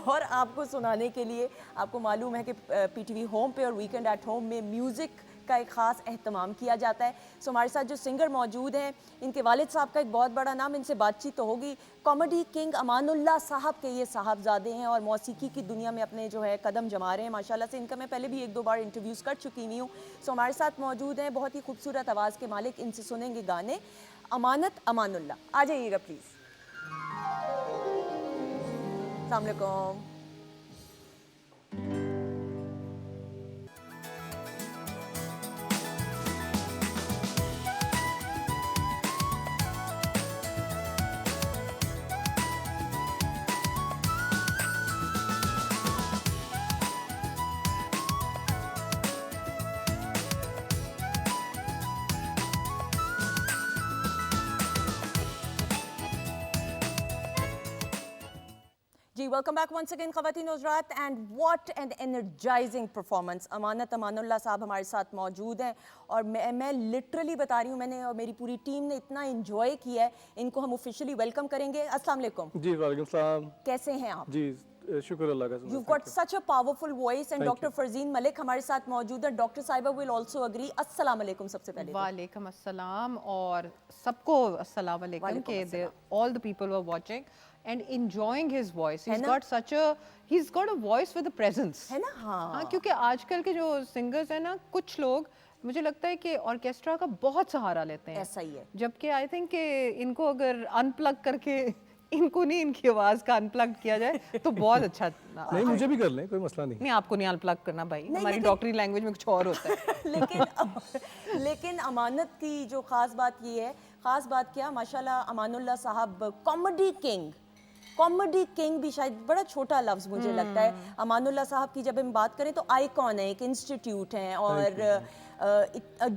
और आपको सुनाने के लिए, आपको मालूम है कि पीटीवी होम पे और वीकेंड एट होम में म्यूज़िक का एक ख़ास एहतमाम किया जाता है। सो हमारे साथ जो सिंगर मौजूद हैं, इनके वालिद साहब का एक बहुत बड़ा नाम, इनसे बातचीत तो होगी। कॉमेडी किंग अमानुल्लाह साहब के ये साहबजादे हैं और मौसीकी की दुनिया में अपने जो है कदम जमा रहे हैं माशाल्लाह से। इनका मैं पहले भी 1-2 बार इंटरव्यूज़ कर चुकी हुई हूँ। सो हमारे साथ मौजूद हैं बहुत ही खूबसूरत आवाज़ के मालिक, इनसे सुनेंगे गाने। अमानत अमानुल्लाह, आ जाइएगा प्लीज़। अस्सलाम वालेकुम। जी, वेलकम बैक वंस अगेन ख़वातीन हज़रात, and what an energizing performance. Amanat Amanullah साहब हमारे साथ मौजूद हैं और मैं लिटरली बता रही हूँ, मैंने और मेरी पूरी टीम ने इतना एंजॉय किया है। इनको हम ऑफिशियली वेलकम करेंगे। अस्सलाम वालेकुम। जी वालेकुम सलाम। कैसे हैं आप? जी शुक्र अल्लाह का। You've got such a powerful voice and Thank Dr. Farzeen Malik हमारे साथ मौजूद है। डॉक्टर साहिबा will also agree। अस्सलाम वालेकुम सबसे पहले तो। वालेकुम अस्सलाम और सबको अस्सलाम वालेकुम के all the people who are watching and enjoying his voice. He's got a voice with a presence. है ना? हाँ। क्योंकि आजकल के जो सिंगर्स हैं ना, कुछ लोग मुझे लगता है कि ऑर्केस्ट्रा का बहुत सहारा लेते हैं। ऐसा ही है। जबकि आई थिंक कि इनको अगर अनप्लग करके इनको नहीं, इनकी आवाज का अनप्लग किया जाए तो बहुत अच्छा। नहीं, मुझे भी कर लें, कोई मसला नहीं। नहीं, आपको नहीं अनप्लग करना भाई, हमारी डॉक्टरी लैंग्वेज में कुछ और होता है। लेकिन अमानत की जो ख़ास बात ये है, ख़ास बात क्या, माशाल्लाह अमानुल्लाह साहब कॉमेडी किंग भी शायद बड़ा छोटा लफ्ज़ मुझे लगता है। अमानुल्लाह साहब की जब हम बात करें तो आइकॉन है, एक इंस्टीट्यूट हैं और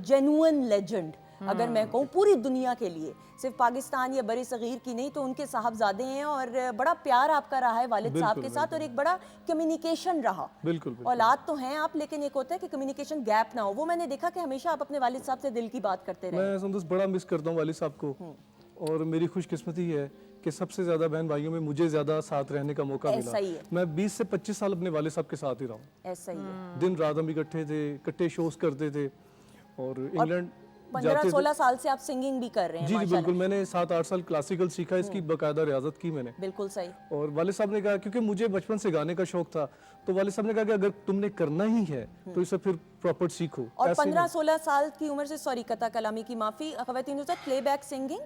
जेन्युइन लेजेंड अगर मैं कहूँ पूरी दुनिया के लिए, सिर्फ पाकिस्तान या बड़े सगीर की नहीं, तो उनके साहबजादे हैं और बड़ा प्यार आपका रहा है वालिद साहब के साथ और एक बड़ा कम्युनिकेशन रहा। बिल्कुल। औलाद तो हैं आप, लेकिन एक होता है कि कम्युनिकेशन गैप ना हो। वो मैंने देखा कि हमेशा आप अपने वालिद साहब से दिल की बात करते रहे। मैं सुंदस बड़ा मिस करता हूँ वालिद साहब को और मेरी खुशकिस्मती है कि सबसे ज़्यादा बहन भाइयों में मुझे ज़्यादा साथ रहने का मौका मिला। ऐसा ही है। मैं 20 से 25 साल अपने वालिद साहब के साथ ही रहा हूँ। ऐसा ही है। दिन रात हम इकट्ठे थे, इकट्ठे शोज करते थे और इंग्लैंड 15-16 साल से आप सिंगिंग भी कर रहे हैं। जी माशाल्लाह। बिल्कुल, मैंने 7-8 साल क्लासिकल सीखा, इसकी बाकायदा रियाजत की मैंने। बिल्कुल सही। और वालिद साहब ने कहा, क्योंकि मुझे बचपन से गाने का शौक था, तो वालिद साहब ने कहा कि अगर तुमने करना ही है तो इसे फिर प्रॉपर सीखो। और 15-16 साल की उम्र से, सॉरी कता कलामी की माफ़ी, ख़वातीन के साथ प्लेबैक सिंगिंग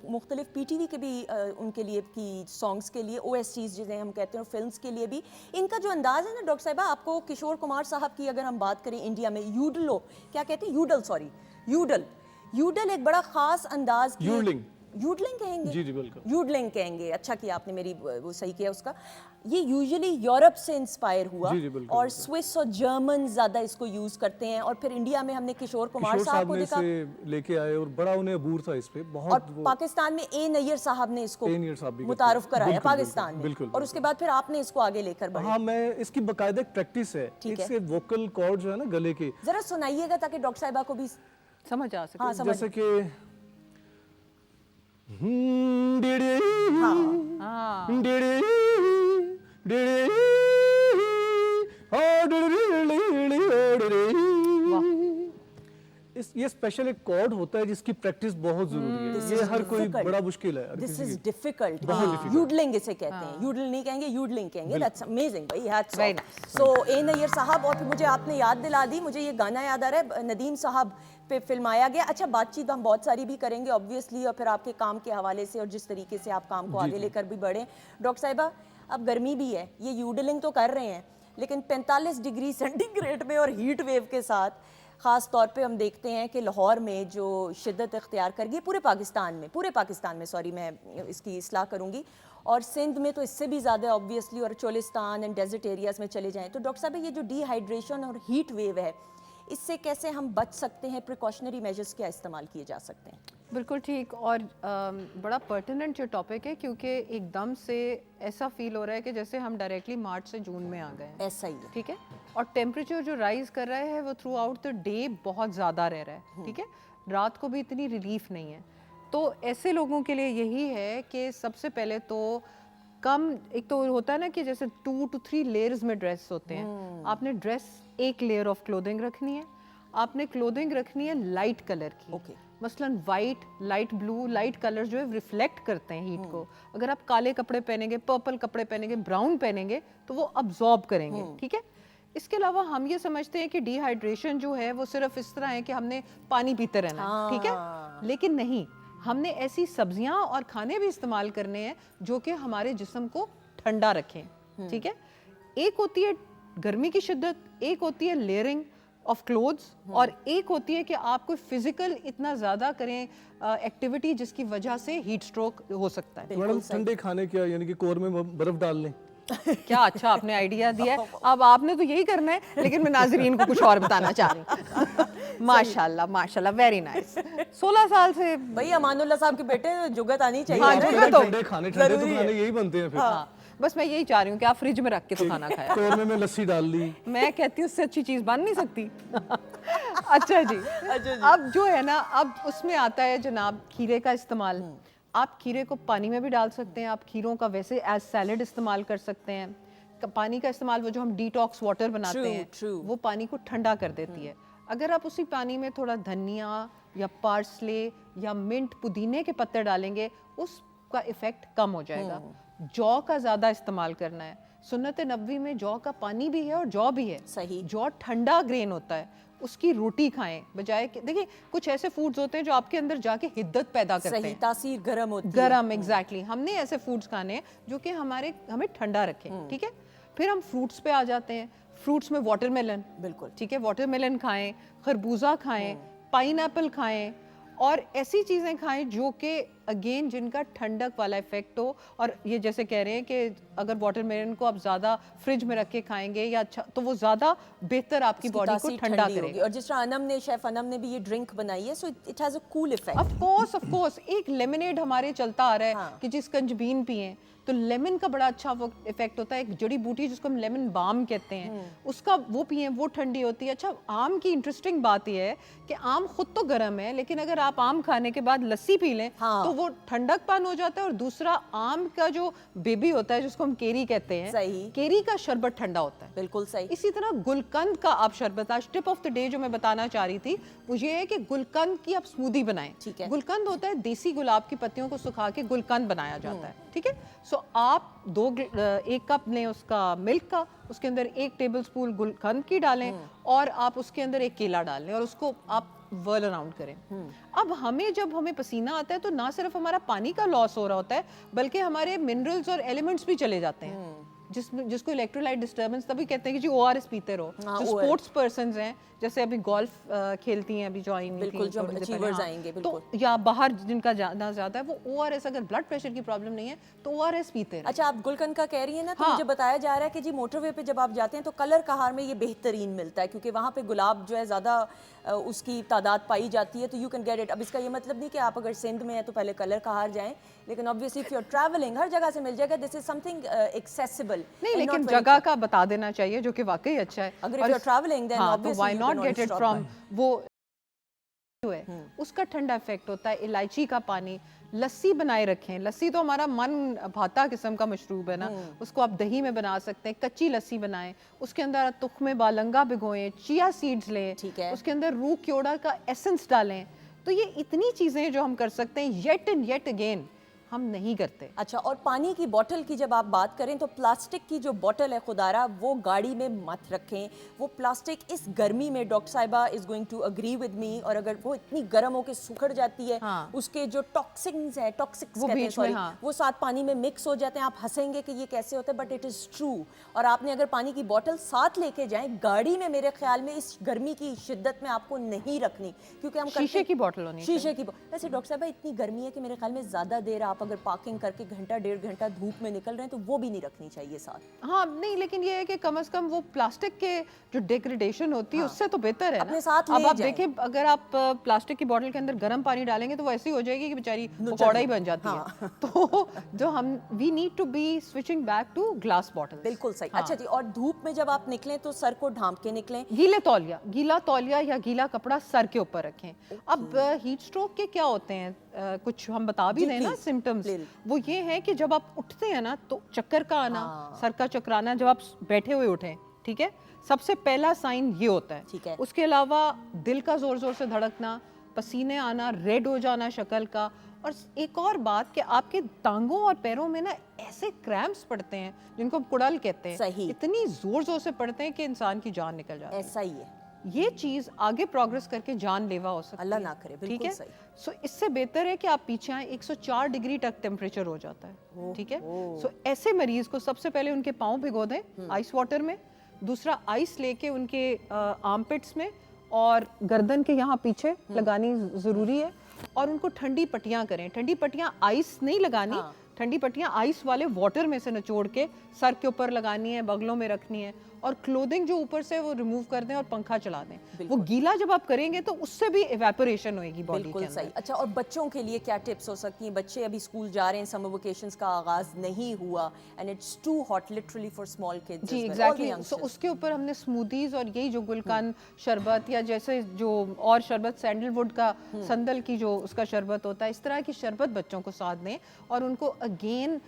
मुख्तलिफ पीटीवी के भी उनके लिए की सॉन्ग्स के लिए, OSTs जिन्हें हम कहते हैं, फिल्म्स के लिए भी इनका जो अंदाज़ है ना डॉक्टर साहिबा, आपको किशोर कुमार साहब की अगर हम बात करें इंडिया में, यूडल एक बड़ा ख़ास अंदाज की यूडलिंग कहेंगे? जी जी बिल्कुल। यूडलिंग कहेंगे। अच्छा किया आपने मेरी वो सही किया उसका। ये यूजुअली यूरोप से इंस्पायर हुआ जी, जी, बिल्कुल, और बिल्कुल। स्विस और जर्मन ज़्यादा इसको यूज़ करते हैं, और फिर इंडिया में हमने किशोर कुमार किशोर साहब साहब को ने देखा, इसे लेके आए और बड़ा उन्हें अबूर था इस पे, और बहुत वो पाकिस्तान में ए नैयर साहब ने इसको ए नैयर साहब भी करते मुतारफ हैं। कराया बिल्कुल, पाकिस्तान में, बिल्कुल, और बिल्कुल। उसके बाद फिर आपने इसको आगे लेकर बढ़े। हाँ, मैं इसकी बकायदा एक प्रैक्टिस है, ठीक है। इसके वोकल कॉर्ड जो है ना गले के, जरा सुनाइएगा ताकि डॉक्टर साहिबा को भी समझ आ सके। हाँ समझ। जैसे कि डेडे हाँ डेडे डेडे इस ये स्पेशल एक कॉर्ड होता है जिसकी प्रैक्टिस बहुत जरूरी है। ये हर कोई बड़ा मुश्किल है हर दिस किसी इज की। डिफिकल्ट। बहुत difficult। यूडलिंग इसे कहते हैं, यूडल नहीं कहेंगे, यूडलिंग कहेंगे। दैट्स अमेजिंग भाई, हैट्स Very ऑफ। सो ए नैयर साहब, और फिर मुझे आपने याद दिला दी, मुझे ये गाना याद आ रहा है, नदीम साहब पे फिल्माया गया। अच्छा, बातचीत हम बहुत सारी भी करेंगे ऑब्वियसली, और फिर आपके काम के हवाले से और जिस तरीके से आप काम को आगे लेकर भी बढ़े। डॉक्टर साहिबा, अब गर्मी भी है, ये यूडलिंग तो कर रहे हैं, लेकिन 45 डिग्री सेंटीग्रेड में और हीट वेव के साथ ख़ास तौर पे हम देखते हैं कि लाहौर में जो शिद्दत इख्तियार कर गई, पूरे पाकिस्तान में सॉरी, मैं इसकी इस्लाह करूँगी, और सिंध में तो इससे भी ज़्यादा ऑब्वियसली, और चोलिस्तान एंड डेजर्ट एरियाज़ में चले जाएँ। तो डॉक्टर साहब, ये जो डिहाइड्रेशन और हीट वेव है, इससे कैसे हम बच सकते हैं? प्रिकॉशनरी मेजर्स क्या इस्तेमाल किए जा सकते हैं? बिल्कुल ठीक, और बड़ा पर्टिनेंट जो टॉपिक है, क्योंकि एकदम से ऐसा फील हो रहा है कि जैसे हम डायरेक्टली मार्च से जून में आ गए हैं। ऐसा ही है। ठीक है, और टेम्परेचर जो राइज कर रहा है वो थ्रू आउट द डे बहुत ज़्यादा रह रहा है। ठीक है, रात को भी इतनी रिलीफ नहीं है। तो ऐसे लोगों के लिए यही है कि सबसे पहले तो कम, एक तो होता है ना कि जैसे 2 to 3 लेयर्स में ड्रेस होते हैं, आपने ड्रेस एक लेयर ऑफ क्लोथिंग रखनी है, आपने क्लोथिंग रखनी है लाइट कलर की। Okay. मसलन white, light blue, light colour जो है रिफ्लेक्ट करते हैं हीट को। अगर आप काले कपड़े पहनेंगे, पर्पल कपड़े पहनेंगे, ब्राउन पहनेंगे, तो वो अब्जॉर्ब करेंगे। ठीक है, इसके अलावा हम ये समझते हैं कि डिहाइड्रेशन जो है वो सिर्फ इस तरह है कि हमने पानी पीते रहना है। ठीक है, लेकिन नहीं, हमने ऐसी सब्जियां और खाने भी इस्तेमाल करने हैं जो कि हमारे जिस्म को ठंडा रखें। ठीक है, एक होती है गर्मी की शिद्दत, एक होती है लेयरिंग ऑफ क्लोथ्स, और एक होती है कि आप कोई फिजिकल इतना ज़्यादा करें एक्टिविटी जिसकी वजह से हीट स्ट्रोक हो सकता है। मैडम, ठंडे खाने क्या, यानी कि कोर में बर्फ डाल लें? क्या अच्छा आपने आइडिया दिया है। अब आपने तो यही करना है, लेकिन मैं नाजरीन को कुछ और बताना चाह रही हूँ। माशाल्लाह माशाल्लाह, वेरी नाइस। 16 साल से भाई अमानुल्लाह साहब के बेटे जुगत आनी चाहिए। हाँ, है ना? जुगत हो। ठंडे तो खाने यही बनते हैं फिर। हाँ, बस मैं यही चाह रही हूँ कि आप फ्रिज में रख के तो खाना खाया। कोर में लस्सी डाल ली। मैं कहती हूँ उससे अच्छी चीज बन नहीं सकती। अच्छा जी, अब जो है ना, अब उसमें आता है जनाब खीरे का इस्तेमाल। आप खीरे को पानी में भी डाल सकते हैं, आप खीरों का वैसे एज सैलेड इस्तेमाल कर सकते हैं। पानी का इस्तेमाल, वो जो हम डिटॉक्स वाटर बनाते True, हैं, true. वो पानी को ठंडा कर देती है। अगर आप उसी पानी में थोड़ा धनिया या पार्सले या मिंट, पुदीने के पत्ते डालेंगे, उसका इफेक्ट कम हो जाएगा। जौ का ज़्यादा इस्तेमाल करना है। सुन्नत नबवी में जौ का पानी भी है और जौ भी है। सही। जौ ठंडा ग्रेन होता है, उसकी रोटी खाएं बजाय कि, देखिए कुछ ऐसे फूड्स होते हैं जो आपके अंदर जाके हिद्दत पैदा करते सही, हैं। तासीर गर्म होती है। गरम, एग्जैक्टली। हमने ऐसे फूड्स खाने हैं जो कि हमें ठंडा रखें। ठीक है, फिर हम फ्रूट्स पे आ जाते हैं। फ्रूट्स में वाटरमेलन, बिल्कुल ठीक है, वाटरमेलन खाएं, खरबूजा खाएं, पाइनएप्पल खाएं, और ऐसी चीज़ें खाएं जो कि अगेन जिनका ठंडक वाला इफेक्ट हो। और ये जैसे कह रहे हैं कि अगर वाटरमेलन को आप ज़्यादा फ्रिज में रख के खाएंगे या अच्छा, तो वो ज़्यादा बेहतर आपकी बॉडी को ठंडा करेगा। और जिस तरह शेफ अनम ने भी ये ड्रिंक बनाई है, so it has a cool effect. Of course एक लेमनेड हमारे चलता आ रहा है। हाँ। कि जिस कंजबीन पिए तो लेमन का बड़ा अच्छा वो इफेक्ट होता है। एक जड़ी बूटी जिसको हम लेमन बाम कहते हैं, उसका वो पिए, वो ठंडी होती है। अच्छा, आम की इंटरेस्टिंग बात यह है कि आम खुद तो गर्म है, लेकिन अगर आप आम खाने के बाद लस्सी पी लें, हाँ। तो वो ठंडक पान हो जाता है। और दूसरा, आम का जो बेबी होता है जिसको हम केरी कहते हैं, सही। केरी का शरबत ठंडा होता है। बिल्कुल सही। इसी तरह गुलकंद का आप शरबत, आज टिप ऑफ द डे जो मैं बताना चाह रही थी वो ये है कि गुलकंद की आप स्मूदी बनाएं। ठीक है। गुलकंद होता है देसी गुलाब की पत्तियों को सुखा के गुलकंद बनाया जाता है। ठीक है, सो आप 1 कप लें उसका मिल्क का, उसके अंदर 1 टेबलस्पून गुलकंद की डालें, और आप उसके अंदर 1 केला डाल लें, और उसको आप वर्ल अराउंड करें। अब जब हमें पसीना आता है तो ना सिर्फ हमारा पानी का लॉस हो रहा होता है, बल्कि हमारे मिनरल्स और एलिमेंट्स भी चले जाते हैं। जिसको इलेक्ट्रोलाइट डिस्टर्बेंस, तभी कहते हैं कि जी ORS पीते रहो। हाँ, जो ORS स्पोर्ट्स पर्संस हैं, जैसे अभी गोल्फ खेलती हैं, अभी ज्वाइन बिल्कुल, जो achievers आएंगे, तो बिल्कुल। या बाहर जिनका जाना ज़्यादा है, वो ORS, अगर ब्लड प्रेशर की प्रॉब्लम नहीं है तो ORS पीते हैं। अच्छा, आप गुलकंद का कह रही हैं ना, तो हाँ। मुझे बताया जा रहा है कि जी मोटरवे पे जब आप जाते हैं तो कलर कहार में ये बेहतरीन मिलता है, क्योंकि वहाँ पे गुलाब जो है ज़्यादा उसकी तादाद पाई जाती है, तो यू कैन गेट इट। अब इसका ये मतलब नहीं कि आप अगर सिंध में हैं तो पहले कलर कहार जाएं, लेकिन obviously if you are travelling हर जगह से मिल जाएगा। This is something accessible. नहीं, लेकिन जगह का बता देना चाहिए, जो कि वाकई अच्छा है। अगर if you're traveling, then obviously why you not can get always it stop from by. वो है, उसका ठंडा इफेक्ट होता है। इलायची का पानी, लस्सी बनाए रखें। लस्सी तो हमारा मन भाता किस्म का मशरूब है ना, उसको आप दही में बना सकते हैं। कच्ची लस्सी बनाएं, उसके अंदर तुख्मे बालंगा भिगोएं, चिया सीड्स लें, ठीक है। उसके अंदर रूह क्योड़ा का एसेंस डालें। तो ये इतनी चीज़ें जो हम कर सकते हैं, येट एंड येट अगेन हम नहीं करते। अच्छा, और पानी की बोतल की जब आप बात करें तो प्लास्टिक की जो बोतल है खुदारा वो गाड़ी में मत रखें। वो प्लास्टिक इस गर्मी में, डॉक्टर साहिबा is going to agree with me, और अगर वो इतनी गर्म होकर सुखड़ जाती है, हाँ। उसके जो टॉक्सिन्स हैं, टॉक्सिक्स वो कहते हैं, बीच में, सॉरी, हाँ। वो साथ पानी में मिक्स हो जाते हैं। आप हंसेंगे कि ये कैसे होता है, बट इट इज़ ट्रू। और आपने अगर पानी की बोतल साथ लेके जाएं गाड़ी में, मेरे ख्याल में इस गर्मी की शिद्दत में आपको नहीं रखनी, क्योंकि हम शीशे की बोतल होनी चाहिए। शीशे की वैसे डॉक्टर साहब इतनी गर्मी है कि मेरे ख्याल में ज़्यादा देर आप अगर पार्किंग करके घंटा 1.5 घंटा धूप में निकल रहे हैं तो वो भी नहीं रखनी चाहिए साथ। हाँ, नहीं, लेकिन ये है कि कम से कम वो प्लास्टिक के जो डिग्रेडेशन होती है, उससे तो बेहतर है अपने ना। साथ अब ले आप जाएं। देखें, अगर आप प्लास्टिक की बोतल के अंदर गर्म पानी डालेंगे तो वो ऐसी हो जाएगी कि बेचारी पकौड़ा ही बन जाती है। तो जो हम we need to be switching back to glass bottle. बिल्कुल सही। अच्छा जी, और धूप में जब आप निकलें तो सर को ढांप के निकलें। गीला तौलिया या गीला कपड़ा सर के ऊपर रखें। अब हीट स्ट्रोक के क्या होते हैं, कुछ हम बता भी जी, दें ना please, सिम्टम्स। please। वो ये है कि जब आप उठते हैं ना तो चक्कर का आना, सर का चकराना, जब आप बैठे हुए उठें, ठीक है, सबसे पहला साइन ये होता है। ठीक है। उसके अलावा दिल का जोर जोर से धड़कना, पसीने आना, रेड हो जाना शक्ल का, और एक और बात कि आपके टांगों और पैरों में ना ऐसे क्रैम्प्स पड़ते हैं जिनको हम कुड़ल कहते हैं। सही। इतनी जोर जोर से पड़ते हैं कि इंसान की जान निकल जाती है। ऐसा ही है, ये चीज आगे प्रोग्रेस करके जानलेवा हो सकती है। अल्लाह ना करे, ठीक बिल्कुल है। सही। सो इससे बेहतर है कि आप पीछे आए। 104 डिग्री तक टेम्परेचर हो जाता है, ठीक है। सो ऐसे मरीज को सबसे पहले उनके पाँव भिगो दें आइस वाटर में, दूसरा आइस लेके उनके आर्मपिट्स में और गर्दन के यहाँ पीछे लगानी जरूरी है, और उनको ठंडी पट्टियाँ करें। ठंडी पट्टियाँ आइस नहीं लगानी, हाँ। ठंडी पट्टियाँ आइस वाले वाटर में से निचोड़ के सर के ऊपर लगानी है, बगलों में रखनी है, और क्लोथिंग जो ऊपर से वो रिमूव कर दें और पंखा चला दें। वो गीला जब आप करेंगे तो उससे भी इवेपोरेशन होएगी बॉडी के बिल्कुल अंदर। सही। अच्छा, और बच्चों के लिए क्या टिप्स हो सकती हैं? बच्चे अभी स्कूल जा रहे हैं, समर वेकेशंस का आगाज नहीं हुआ, and it's too hot literally for small kids. जी एग्जैक्टली। सो उसके ऊपर हमने स्मूदीज और यही जो गुलकंद शरबत, या जैसे जो और शरबत सैंडलवुड का, संदल की जो उसका शरबत होता है, इस तरह की शरबत बच्चों को साथ दें, और उनको अगेन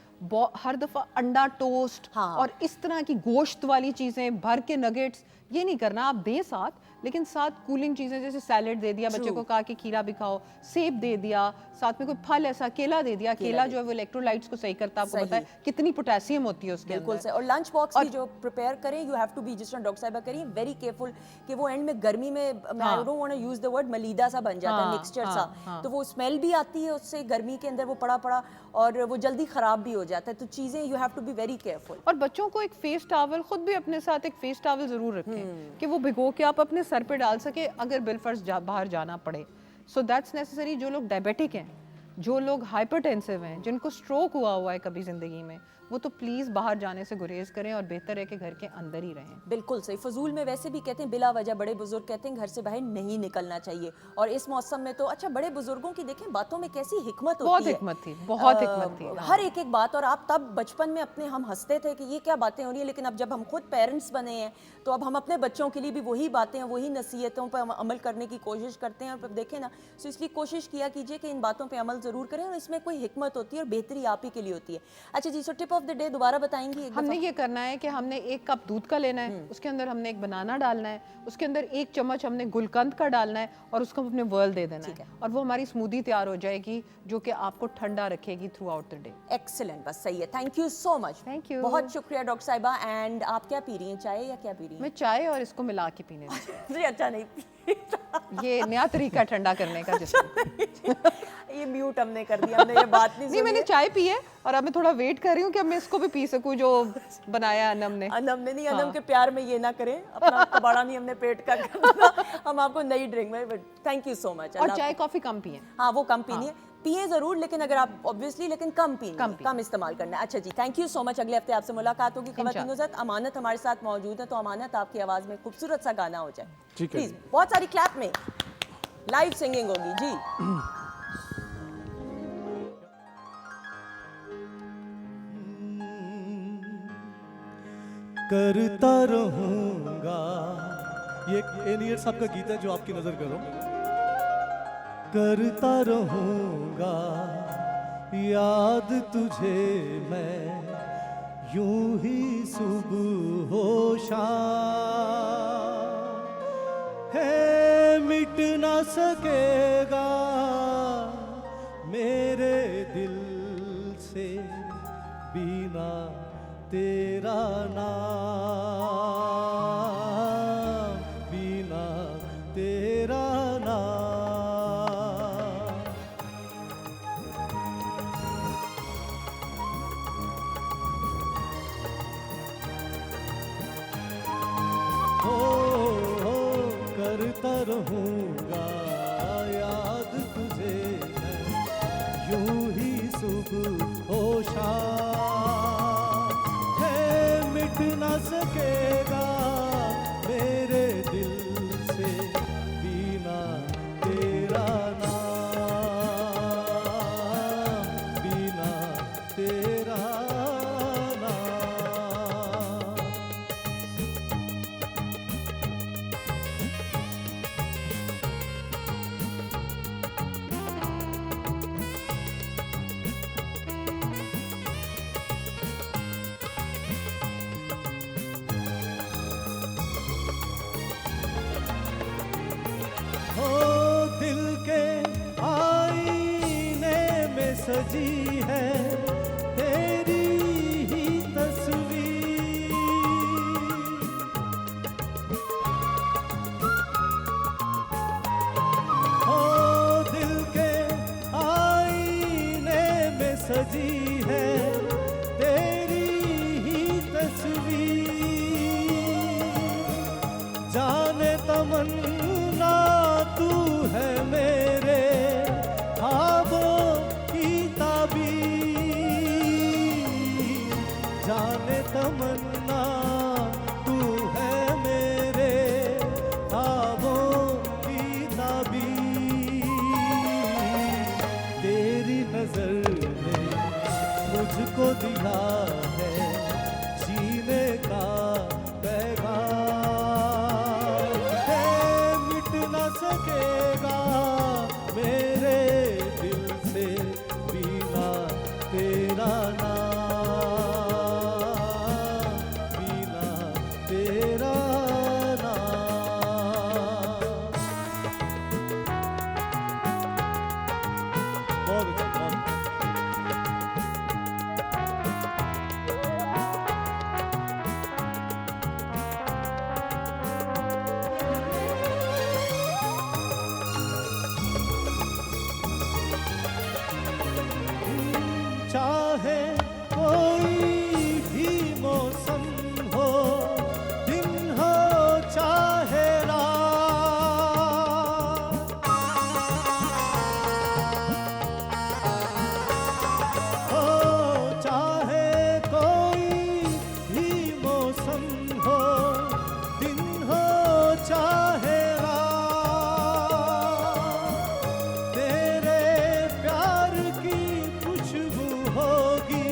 हर दफ़ा अंडा टोस्ट और इस तरह की गोश्त वाली चीज़ें, भर के नगेट्स, ये नहीं करना। आप दें साथ, लेकिन साथ कूलिंग चीज़ें, जैसे सैलेड दे दिया, बच्चे को कहा कि खीरा भी खाओ, सेब दे दिया, साथ में कोई फल ऐसा, केला दे दिया। केला जो है वो इलेक्ट्रोलाइट्स को सही करता है, आपको पता है कितनी पोटेशियम होती है उसके बिल्कुल अंदर। सही। और लंच बॉक्स भी जो प्रिपेयर करें, यू हैव टू बी, जिस तरह डॉक्टर साहिबा करिए, वेरी केयरफुल कि वो एंड में गर्मी में, I don't want to use the word मलीदा सा बन जाता है, मिक्सचर सा, तो वो स्मेल भी आती है उससे, गर्मी के अंदर वो पड़ा पड़ा, और वो जल्दी खराब भी हो जाता है। तो चीज़ें you have to be very careful. और बच्चों को एक फेस टॉवल, खुद भी अपने साथ एक फेस टॉवल जरूर रखें कि वो भिगो के आप अपने सर पे डाल सके अगर बिलफर्ज बाहर जाना पड़े। So that's necessary. जो लोग डायबिटिक हैं, जो लोग हाइपरटेंसिव हैं, जिनको स्ट्रोक हुआ है कभी ज़िंदगी में, वो तो प्लीज़ बाहर जाने से गुरेज करें, और बेहतर है कि घर के अंदर ही रहें। बिल्कुल सही। फजूल में वैसे भी कहते हैं, बिला वजह बड़े बुजुर्ग कहते हैं घर से बाहर नहीं निकलना चाहिए, और इस मौसम में तो अच्छा, बड़े बुजुर्गों की देखें बातों में कैसी हिकमत होती बहुत है। हिकमत थी, बहुत हिकमत थी। हर एक एक बात। और आप तब बचपन में अपने, हम हंसते थे कि ये क्या बातें हो रही है, लेकिन अब जब हम खुद पेरेंट्स बने हैं तो अब हम अपने बच्चों के लिए भी वही बातें, वही नसीहतों पर अमल करने की कोशिश करते हैं। और देखें ना, तो इसलिए कोशिश किया कीजिए कि इन बातों पर अमल ज़रूर करें, और इसमें कोई हिकमत होती है और बेहतरी आप ही के लिए होती है। अच्छा जी, so tip of the day दोबारा बताएंगे? हमने ये करना है कि हमने 1 कप दूध का लेना है, उसके अंदर हमने 1 बनाना डालना है, उसके अंदर 1 चम्मच हमने गुलकंद का डालना है, और उसको अपने वर्ल दे देना है, और वो हमारी स्मूदी तैयार हो जाएगी जो कि आपको ठंडा रखेगी through out the day. Excellent, बस सही है। Thank you so much. Thank you. बहुत शुक्रिया डॉक्टर साहिबा। एंड आप क्या पी रही हैं, चाय या क्या पी रही हैं? मैं चाय और इसको मिला के पीने जी, अच्छा नहीं पी ये नया तरीका ठंडा करने का जिसको ये म्यूट हमने कर दिया, हमने ये बात नहीं नहीं, सुनी मैंने है। चाय पी है और अब मैं थोड़ा वेट कर रही हूँ कि अब मैं इसको भी पी सकूँ जो बनाया अनम ने। अनम ने नहीं, अनम के प्यार में ये ना करें, अपना कबाड़ा नहीं हमने पेट का करना, हम आपको नई ड्रिंक में, but thank you so much. और चाय कॉफी कम पिए। हाँ वो कम पीनी है, पिए जरूर, लेकिन अगर आप ऑब्वियसली, लेकिन कम पीनी, कम इस्तेमाल करना है। अच्छा जी, थैंक यू सो मच। अगले हफ्ते आपसे मुलाकात होगी खवातीनों के साथ। अमानत हमारे साथ मौजूद है, तो अमानत आपकी आवाज में खूबसूरत सा गाना हो जाए ठीक है। प्लीज, बहुत सारी क्लैप में लाइव सिंगिंग होगी जी। करता रहूंगा, ये एनियर साहब का गीत है जो आपकी नजर करो। करता रहूंगा याद तुझे मैं, यूं ही सुबह हो शाम, है मिट ना सकेगा मेरे दिल से बिना तेरा नाम, बिना तेरा नाम। हो करता रहूंगा याद तुझे मैं, यूं ही सुबह हो शाम, मिट ना सकेगा मेरे दिल से बिना तेरा नाम, बिना तेरा नाम। हो दिल के आईने में सजी है तेरी ही तस्वीर, हो दिल के आईने में सजी है तेरी ही तस्वीर, जाने तमन्ना तू है मेरे ख्वाबों की ताबीर, जाने तमन्ना तू है मेरे ख्वाबों की ताबीर, तेरी नजर ने मुझको दिया है जीने का पैगाम, है मिट ना सकेगा मेरे दिल से बिना तेरा नाम, बिना तेरा नाम। बहुत अच्छा, बहुत अच्छा। चाहे कोई भी मौसम हो, दिन हो चाहे रात, हो चाहे कोई भी मौसम हो, दिन हो चाहे रात, तेरे प्यार की खुशबू होगी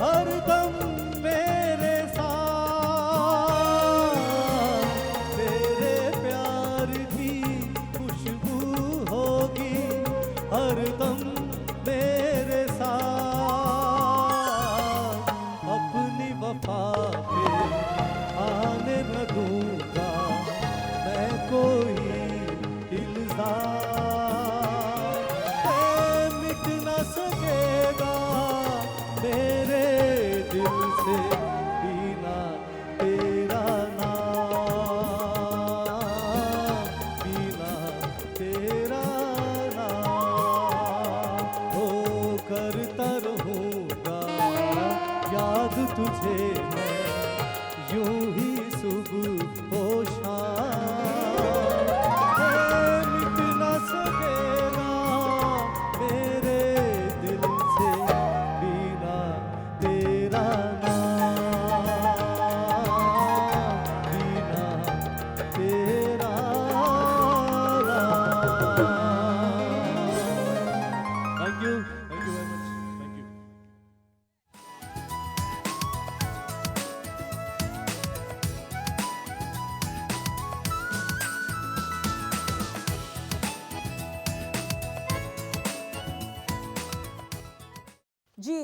हरदम मेरे साथ, तेरे प्यार की खुशबू होगी हरदम मेरे साथ, अपनी वफा पे आने न दूंगा मैं कोई इल्जाम, है मिट न सकेगा मेरे दिल से बिना तेरा नाम, बिना तेरा नाम।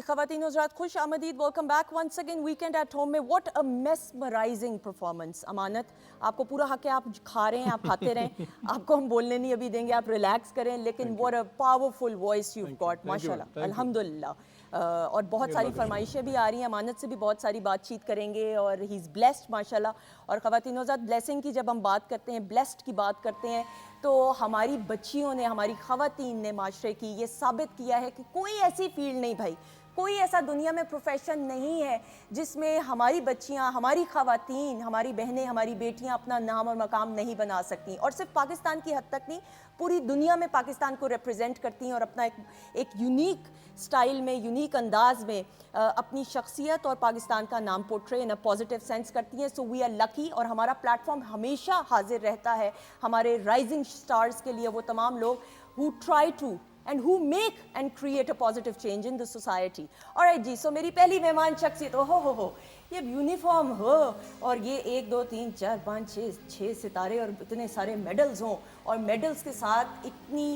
ख़वातीन हज़रात खुश आमदीद, welcome back once again weekend at home में। What a mesmerising performance. Amanat, आपको पूरा हक है, आप खा रहे हैं, आप खाते रहें, आपको हम बोलने नहीं अभी देंगे, आप रिलैक्स करें, लेकिन what a powerful voice you got, माशाल्लाह, अल्हम्दुलिल्लाह। और बहुत सारी फरमाइशें भी आ रही हैं, अमानत से भी बहुत सारी बातचीत करेंगे और ही इज़ ब्लेस्ड माशाल्लाह। और ख़वातीन हज़रात, ब्लेसिंग की जब हम बात करते हैं, ब्लेस्ड की बात करते हैं, तो हमारी बच्चियों ने, हमारी ख़वातीन ने माशरे की ये साबित किया है कि कोई ऐसी फील्ड नहीं भाई, कोई ऐसा दुनिया में प्रोफेशन नहीं है जिसमें हमारी बच्चियां, हमारी ख़वातीन, हमारी बहनें, हमारी बेटियां अपना नाम और मकाम नहीं बना सकती। और सिर्फ पाकिस्तान की हद तक नहीं, पूरी दुनिया में पाकिस्तान को रिप्रेजेंट करती हैं और अपना एक यूनिक स्टाइल में, यूनिक अंदाज में अपनी शख्सियत और पाकिस्तान का नाम portray in a positive sense करती हैं। सो वी आर लकी और हमारा प्लेटफॉर्म हमेशा हाजिर रहता है हमारे राइजिंग स्टार्स के लिए, वो तमाम लोग who try to and who make and create a positive change in the society. Alright जी, so मेरी पहली मेहमान शख्सियत, हो ये यूनिफॉर्म हो और ये 1 2 3 4 5 6 सितारे और इतने सारे मेडल्स हों और मेडल्स के साथ इतनी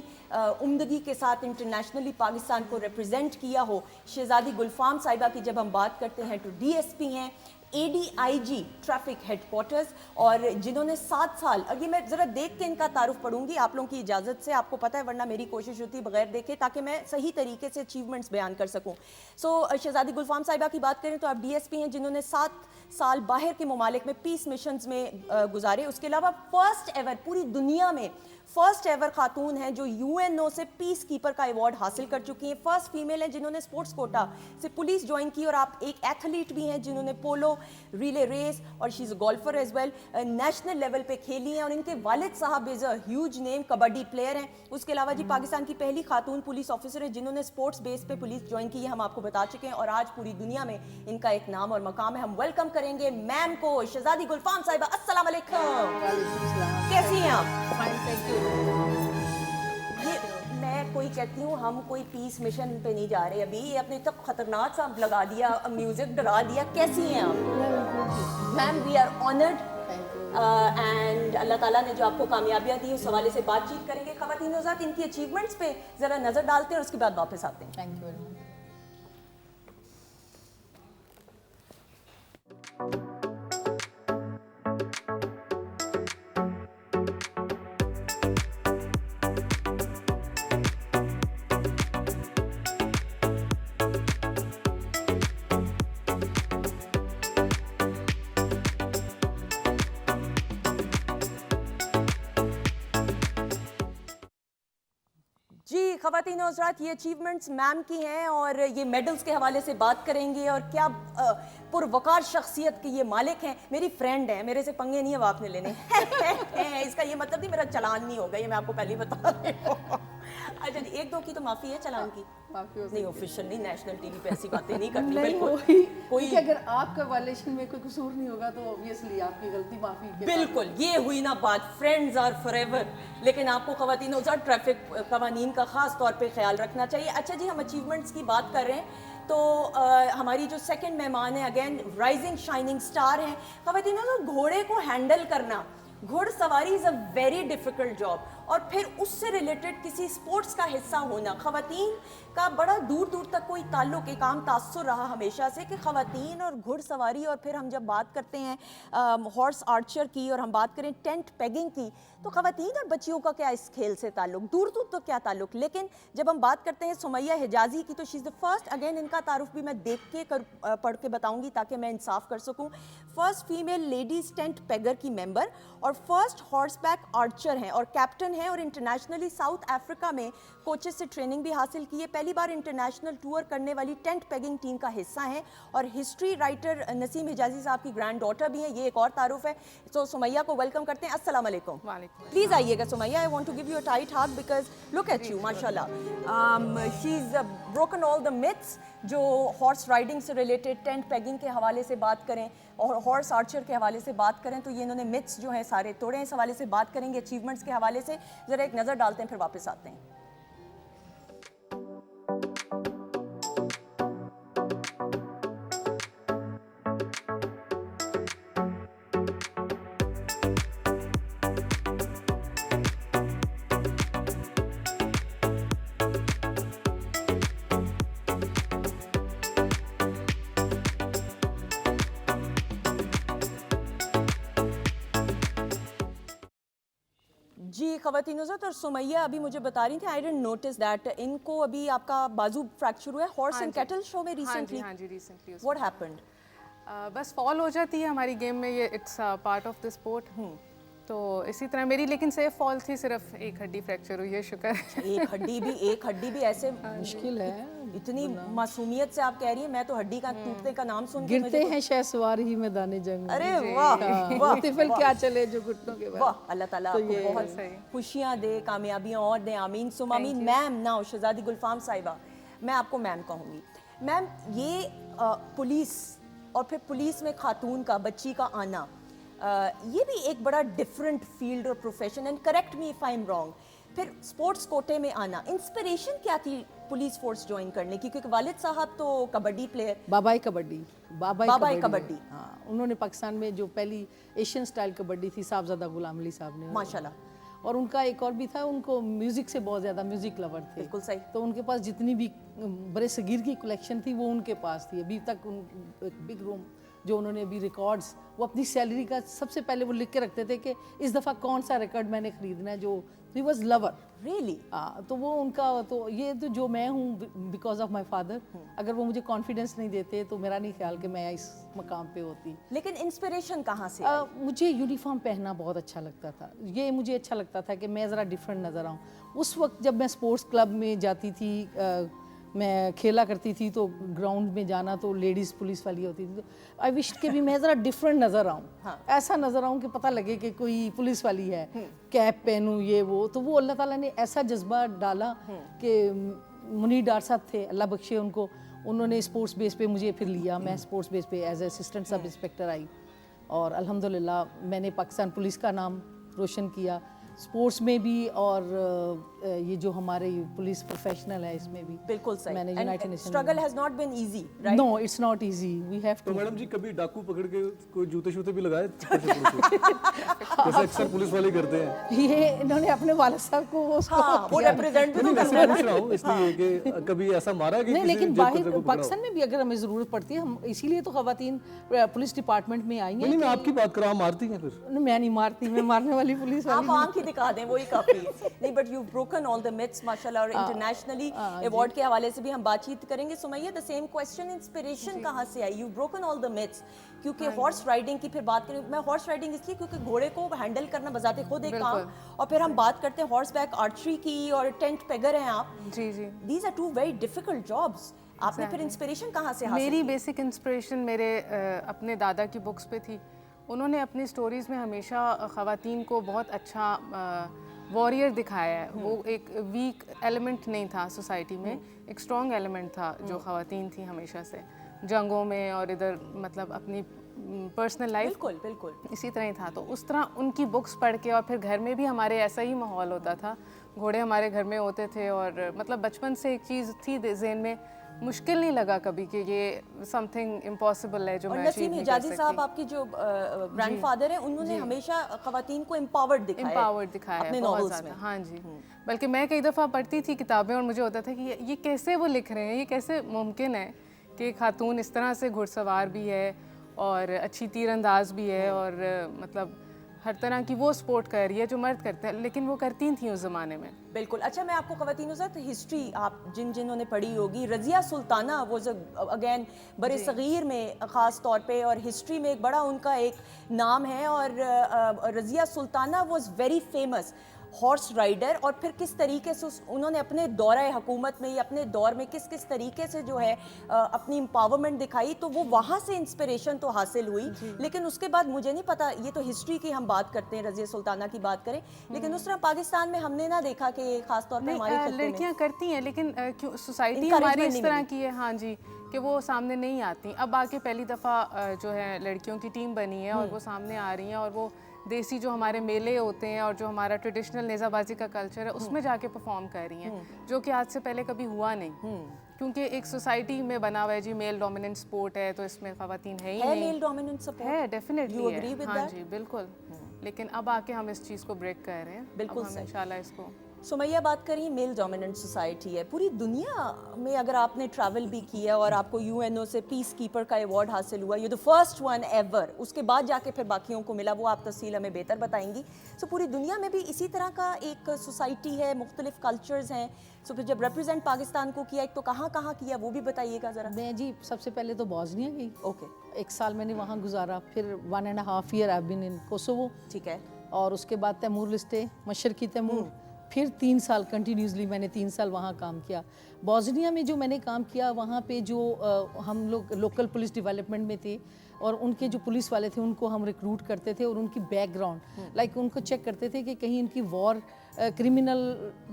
उम्दगी के साथ इंटरनेशनली पाकिस्तान को रिप्रेजेंट किया हो। शहजादी गुलफाम साहिबा की जब हम बात करते हैं तो DSP हैं, ADIG ट्रैफिक हेडक्वार्टर्स, और जिन्होंने 7 साल, और ये मैं ज़रा देख के इनका तारुफ पढ़ूंगी आप लोगों की इजाज़त से, आपको पता है वरना मेरी कोशिश होती बगैर देखे ताकि मैं सही तरीके से अचीवमेंट्स बयान कर सकूं। सो शहजादी गुलफाम साहिबा की बात करें तो आप DSP हैं जिन्होंने 7 साल बाहर के ममालिक में पीस मिशंस में गुजारे। उसके अलावा फर्स्ट एवर, पूरी दुनिया में फर्स्ट एवर खातून हैं जो UNO से पीस कीपर का अवार्ड हासिल कर चुकी हैं। फर्स्ट फीमेल हैं जिन्होंने स्पोर्ट्स कोटा से पुलिस ज्वाइन की, और आप एक एथलीट भी हैं जिन्होंने पोलो, रिले रेस और she is a golfer as well, national level पे खेली हैं। और इनके वालिद साहब is a huge name, kabaddi player हैं। उसके अलावा जी पाकिस्तान की पहली खातून पुलिस ऑफिसर है जिन्होंने स्पोर्ट्स बेस पे पुलिस ज्वाइन की है, हम आपको बता चुके हैं, और आज पूरी दुनिया में इनका एक नाम और मकाम है। हम वेलकम करेंगे मैम को, शहजादी गुलफाम साहिबा। अस्सलाम वालेकुम, कैसी हैं आप? ये मैं कोई कहती हूँ हम कोई पीस मिशन पे नहीं जा रहे अभी, ये अपने तक खतरनाक सा लगा दिया, म्यूजिक डरा दिया। कैसी हैं आप ma'am? We are honoured and अल्लाह ताला ने जो आपको कामयाबियाँ दी उस हवाले से बातचीत करेंगे। ख़वातीन हज़रात, इनकी अचीवमेंट्स पे ज़रा नज़र डालते हैं और उसके बाद वापस आते हैं। Thank you very much. जी ख़वातीन और हज़रात, ये अचीवमेंट्स मैम की हैं और ये मेडल्स के हवाले से बात करेंगे और क्या पुरवकार शख्सियत के ये मालिक हैं। मेरी फ्रेंड है, मेरे से पंगे नहीं है आपने लेने इसका ये मतलब नहीं मेरा चलान नहीं होगा, ये मैं आपको पहले ही बता रही हूँ। अच्छा जी, 1 2 की तो माफ़ी है, चलान की नहीं, ऑफिशियल नहीं, नेशनल टीवी पे ऐसी बातें नहीं करती। नहीं, कोई अगर आपका वायलेशन में कोई कसूर नहीं होगा तो ऑब्वियसली आपकी गलती माफी के बिल्कुल, ये हुई ना बात, फ्रेंड्स आर फॉरएवर। लेकिन आपको ख़वातीन और हज़रात ट्रैफिक कवानीन का ख़ास तौर पे ख्याल रखना चाहिए। अच्छा जी, हम अचीवमेंट्स की बात कर रहे हैं तो हमारी जो सेकंड मेहमान है, अगेन राइजिंग शाइनिंग स्टार हैं। ख़वातीन और घोड़े को हैंडल करना, घुड़सवारी is a very difficult job, और फिर उससे रिलेटेड किसी स्पोर्ट्स का हिस्सा होना। ख़वातीन का बड़ा दूर दूर तक कोई ताल्लुक़, एक आम तासुर रहा हमेशा से कि ख़वातीन और घुड़सवारी, और फिर हम जब बात करते हैं हॉर्स आर्चर की और हम बात करें टेंट पेगिंग की, तो ख़वातीन और बच्चियों का क्या इस खेल से ताल्लुक़, दूर दूर तक क्या ताल्लुक़। लेकिन जब हम बात करते हैं सुमैया हिजाज़ी की, तो she is the first, again इनका तारुफ भी मैं देख के पढ़ के बताऊँगी ताकि मैं इंसाफ कर सकूँ। First female ladies tent pager की मेंबर और फर्स्ट हॉर्स बैक आर्चर हैं और कैप्टन हैं, और इंटरनेशनली साउथ अफ्रीका में कोचेस से ट्रेनिंग भी हासिल की है। पहली बार इंटरनेशनल टूर करने वाली टेंट पेगिंग टीम का हिस्सा हैं, और हिस्ट्री राइटर नसीम हिजाज़ी साहब की ग्रैंड डॉटर भी हैं, ये एक और तारुफ है। तो सुमैया को वेलकम करते हैं। अस्सलाम वालेकुम। प्लीज़ आइएगा Sumaiya, I want to give you a tight hug because look at you माशाल्लाह, she is broken all the myths जो हॉर्स राइडिंग से रिलेटेड, टेंट पेगिंग के हवाले से बात करें और हॉर्स आर्चर के हवाले से बात करें, तो ये इन्होंने मिथ्स जो हैं सारे तोड़े हैं। इस हवाले से बात करेंगे, अचीवमेंट्स के हवाले से ज़रा एक नज़र डालते हैं, फिर वापस आते हैं। जी ख़वातीन हज़रात, और सुमैया अभी मुझे बता रही थी, आई डिडंट नोटिस दैट इनको अभी आपका बाजू फ्रैक्चर हुआ है हॉर्स एंड कैटल शो में रिसेंटली। हाँ जी रिसेंटली व्हाट हैपेंड? बस फॉल हो जाती है हमारी गेम में, ये it's part of the sport. तो इसी तरह मेरी लेकिन सेफ फॉल थी, सिर्फ एक हड्डी फ्रैक्चर हुई है, शुक्र। एक हड्डी भी ऐसे मुश्किल है, इतनी मासूमियत से आप कह रही हैं। मैं तो हड्डी का टूटने का नाम सुन के गिरते हैं शहसवार ही मैदाने जंग में। अरे वाह वाह, तिफल क्या चले जो घुटनों के बाद। वाह, अल्लाह ताला आपको बहुत खुशियां दे, कामयाबियां और दे, आमीन सुम आमीन। मैम नाउ शहजादी गुलफाम साहिबा, मैं आपको मैम कहूँगी। मैम, ये पुलिस और फिर पुलिस में खातून का, बच्ची का आना, ये भी एक बड़ा डिफरेंट फील्ड और profession, and correct me if I am wrong. फिर स्पोर्ट्स कोटे में आना, इंस्पिरेशन क्या थी पुलिस फोर्स ज्वाइन करने की? क्योंकि वालिद साहब तो कबड्डी प्लेयर, बाबाई कबड्डी, बाबाई कबड्डी। हाँ, उन्होंने पाकिस्तान में जो पहली एशियन स्टाइल कबड्डी थी, साहबजादा गुलाम अली साहब ने, माशाल्लाह। और उनका एक और भी था, उनको म्यूजिक से बहुत ज़्यादा, म्यूजिक लवर थे। बिल्कुल सही। तो उनके पास जितनी भी बड़े सगीर की कलेक्शन थी वो उनके पास थी। अभी तक एक बिग रूम जो उन्होंने अभी रिकॉर्ड्स, वो अपनी सैलरी का सबसे पहले वो लिख के रखते थे कि इस दफ़ा कौन सा रिकॉर्ड मैंने ख़रीदना है, जो ही वॉज लवर रियली। तो वो उनका, तो ये तो जो मैं हूँ बिकॉज ऑफ माई फादर, अगर वो मुझे कॉन्फिडेंस नहीं देते तो मेरा नहीं ख्याल कि मैं इस मकाम पे होती। लेकिन इंस्पिरेशन कहाँ से? मुझे यूनिफॉर्म पहनना बहुत अच्छा लगता था। ये मुझे अच्छा लगता था कि मैं ज़रा डिफरेंट नज़र आऊँ। उस वक्त जब मैं स्पोर्ट्स क्लब में जाती थी, मैं खेला करती थी, तो ग्राउंड में जाना तो लेडीज़ पुलिस वाली होती थी, तो आई विश कि भी मैं ज़रा डिफरेंट नज़र आऊँ। हाँ। ऐसा नज़र आऊँ कि पता लगे कि कोई पुलिस वाली है, कैप पहनूँ, ये वो। तो वो अल्लाह ताला ने ऐसा जज्बा डाला कि मुनीर डार साहब थे, अल्लाह बख्शे उनको, उन्होंने स्पोर्ट्स बेस पे मुझे फिर लिया। मैं स्पोर्ट्स बेस पे एज असिस्टेंट सब इंस्पेक्टर आई, और अल्हम्दुलिल्लाह मैंने पाकिस्तान पुलिस का नाम रोशन किया स्पोर्ट्स में भी, और ये जो हमारे पुलिस प्रोफेशनल है इसमें भी। बिल्कुल सही। मैंने United Nation, struggle has not been easy, right? No, it's not easy, we have to to. Madam जी, कभी डाकू पकड़ के कोई जूते शूते भी लगाए जैसे अक्सर पुलिस वाले करते हैं? ये इन्होंने अपने वालिद साहब को उसको हाँ, वो रिप्रेजेंट भी तो नहीं, कर वैसे पूछ रहा हूँ इसलिए कि कभी ऐसा मारा कि नहीं, किसी लेकिन जेब कतरे बाहर को पकड़ा हो? पाकिस्तान में भी अगर हमें ज़रूरत पड़ती है, हम इसीलिए तो ख़वातीन पुलिस डिपार्टमेंट में आई हैं। नहीं, मैं आपकी बात कर रहा हूँ, मारती हैं फिर? मैं नहीं मारती, मैं मारने वाली पुलिस आप वाली आंख ही दिखा दें, वही काफी है। नहीं, but you broken all the myths माशाल्लाह, और इंटरनेशनली अवार्ड के हवाले से भी हम बातचीत करेंगे। Sumaiya, the same question, inspiration कहाँ से आई? You broken all the myths, क्योंकि हॉर्स राइडिंग की फिर बात करें, मैं हॉर्स राइडिंग इसलिए क्योंकि घोड़े को हैंडल करना बजाते खुद एक काम, और फिर हम बात करते हैं हॉर्स बैक आर्चरी की, और टेंट पेगर हैं आप। जी जी। These are two very difficult jobs. आपने फिर इंस्पिरेशन कहाँ से हासिल मेरी की? बेसिक इंस्पिरेशन मेरे अपने दादा की बुक्स पे थी। उन्होंने अपनी स्टोरीज़ में हमेशा ख़वातीन को बहुत अच्छा वॉरियर दिखाया है। वो एक वीक एलिमेंट नहीं था सोसाइटी में, एक स्ट्रॉन्ग एलिमेंट था जो ख़वातीन थी हमेशा से, जंगों में और इधर मतलब अपनी पर्सनल लाइफ। बिल्कुल बिल्कुल इसी तरह ही था। तो उस तरह उनकी बुक्स पढ़ के, और फिर घर में भी हमारे ऐसा ही माहौल होता था, घोड़े हमारे घर में होते थे, और मतलब बचपन से एक चीज़ थी ज़हन में, मुश्किल नहीं लगा कभी कि ये समथिंग इम्पॉसिबल है जो और मैं नसीम अचीव नहीं कर हिजाजी साहब सकती। आपकी जो ग्रैंडफादर हैं, उन्होंने हमेशा खवातीन को एम्पावर्ड दिखाया है है अपने बहुत नॉवेल्स ज़्यादा। में। हाँ जी। बल्कि मैं कई दफ़ा पढ़ती थी किताबें और मुझे होता था कि ये कैसे वो लिख रहे हैं, ये कैसे मुमकिन है कि खातून इस तरह से घुड़सवार भी है और अच्छी तीरंदाज भी है, और मतलब हर तरह की वो स्पोर्ट कर रही है जो मर्द करते हैं, लेकिन वो करती थी उस ज़माने में। बिल्कुल। अच्छा, मैं आपको ख़वातीन साथ हिस्ट्री आप जिन्होंने पढ़ी होगी, रज़िया सुल्ताना वो अगेन बड़े सग़ीर में ख़ास तौर पे, और हिस्ट्री में एक बड़ा उनका एक नाम है, और Razia Sultana was very famous horse rider. और फिर किस तरीके से उन्होंने अपने दौरे हुकूमत में या अपने दौर में किस किस तरीके से जो है अपनी एम्पावरमेंट दिखाई, तो वो वहाँ से इंस्पिरेशन तो हासिल हुई। लेकिन उसके बाद मुझे नहीं पता, ये तो हिस्ट्री की हम बात करते हैं, रज़िया सुल्ताना की बात करें, लेकिन उस तरह पाकिस्तान में हमने ना देखा कि खास तौर पे हमारे खित्ते में लड़कियां करती हैं, लेकिन क्यों सोसाइटी Encouragement हमारी इस नहीं तरह मिली। की है, हाँ जी, कि वो सामने नहीं आती। अब आके पहली दफ़ा जो है लड़कियों की टीम बनी है और वो सामने आ रही हैं, और वो देसी जो हमारे मेले होते हैं और जो हमारा ट्रेडिशनल नेज़ाबाजी का कल्चर है उसमें जाके परफॉर्म कर रही हैं, जो कि आज से पहले कभी हुआ नहीं। क्योंकि एक सोसाइटी में बना हुआ है जी, मेल डोमिनेंट स्पोर्ट है, तो इसमें ख़वातीन है ही नहीं। मेल डोमिनेंट सपोर्ट है, डेफिनेटली है। agree with हाँ that? जी, बिल्कुल। लेकिन अब आके हम इस चीज़ को ब्रेक कर रहे हैं। बिल्कुल अब हम सही। इंशाल्लाह इसको सुमैया, बात करें मेल डोमिनेंट सोसाइटी है पूरी दुनिया में, अगर आपने ट्रैवल भी किया और आपको यूएनओ से पीस कीपर का अवार्ड हासिल हुआ, you the first one ever, उसके बाद जाके फिर बाकियों को मिला, वो आप तफसील हमें बेहतर बताएंगी। सो पूरी दुनिया में भी इसी तरह का एक सोसाइटी है, मुख्तलिफ कल्चर्स हैं। सो फिर जब रिप्रेजेंट पाकिस्तान को किया, एक तो कहाँ कहाँ किया वो भी बताइएगा ज़रा। मैं जी सबसे पहले तो बॉस्निया गई, ओके, 1 साल मैंने वहाँ गुजारा, फिर 1.5 year I been in Kosovo, ठीक है। और उसके बाद तैमूर लिस्टे, मशरकी तैमूर, फिर 3 साल कंटिन्यूसली मैंने 3 साल वहाँ काम किया। बॉस्निया में जो मैंने काम किया वहाँ पे जो हम लोग लोकल पुलिस डेवलपमेंट में थे, और उनके जो पुलिस वाले थे उनको हम रिक्रूट करते थे, और उनकी बैकग्राउंड लाइक उनको चेक करते थे कि कहीं इनकी वॉर क्रिमिनल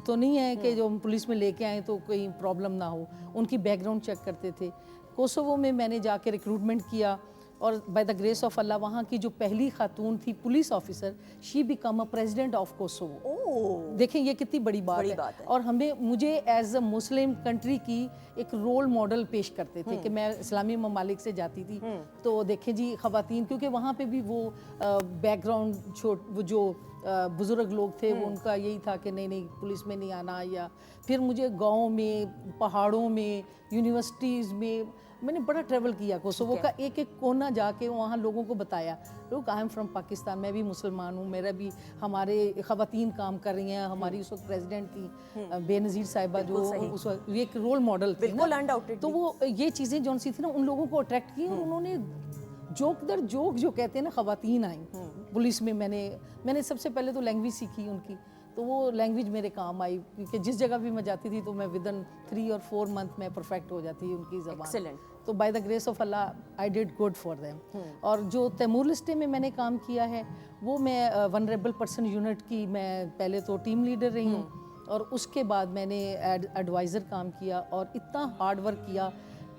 तो नहीं है कि जो हम पुलिस में लेके आए तो कोई प्रॉब्लम ना हो, उनकी बैकग्राउंड चेक करते थे। कोसोवो में मैंने जाके रिक्रूटमेंट किया, और बाय द ग्रेस ऑफ अल्लाह वहाँ की जो पहली खातून थी police officer, she become a president of Kosovo. देखें ये कितनी बड़ी बात है। और मुझे एज अ मुस्लिम कंट्री की एक रोल मॉडल पेश करते थे कि मैं इस्लामी ममालिक से जाती थी, तो देखें जी ख़वातीन, क्योंकि वहाँ पे भी वो बैकग्राउंड वो जो बुज़ुर्ग लोग थे वो उनका यही था कि नहीं नहीं पुलिस में नहीं आना। या फिर मुझे गाँव में, पहाड़ों में, यूनिवर्सिटीज़ में मैंने बड़ा ट्रैवल किया, कोसोवो का एक एक कोना जाके वहाँ लोगों को बताया, लोग आई एम फ्रॉम पाकिस्तान, मैं भी मुसलमान हूँ, मेरा भी, हमारे ख़वातीन काम कर रही हैं, हमारी उस वक्त प्रेसिडेंट थी बेनज़ीर साहिबा, जो उस वक्त ये एक रोल मॉडल थी ना, तो वो ये चीज़ें जो सी थी ना उन लोगों को अट्रैक्ट की, और उन्होंने जोक दर जोक जो कहते हैं ना ख़वातीन आई पुलिस में। मैंने सबसे पहले तो लैंग्वेज सीखी उनकी, तो वो लैंग्वेज मेरे काम आई, क्योंकि जिस जगह भी मैं जाती थी तो मैं विदिन 3 और 4 मंथ में परफेक्ट हो जाती उनकी ज़बान। तो by the grace of Allah I did good for them. और जो तैमूर लिस्टे में मैंने काम किया है वो मैं वनरेबल पर्सन यूनिट की मैं पहले तो टीम लीडर रही हूँ, और उसके बाद मैंने एडवाइज़र काम किया, और इतना हार्ड वर्क किया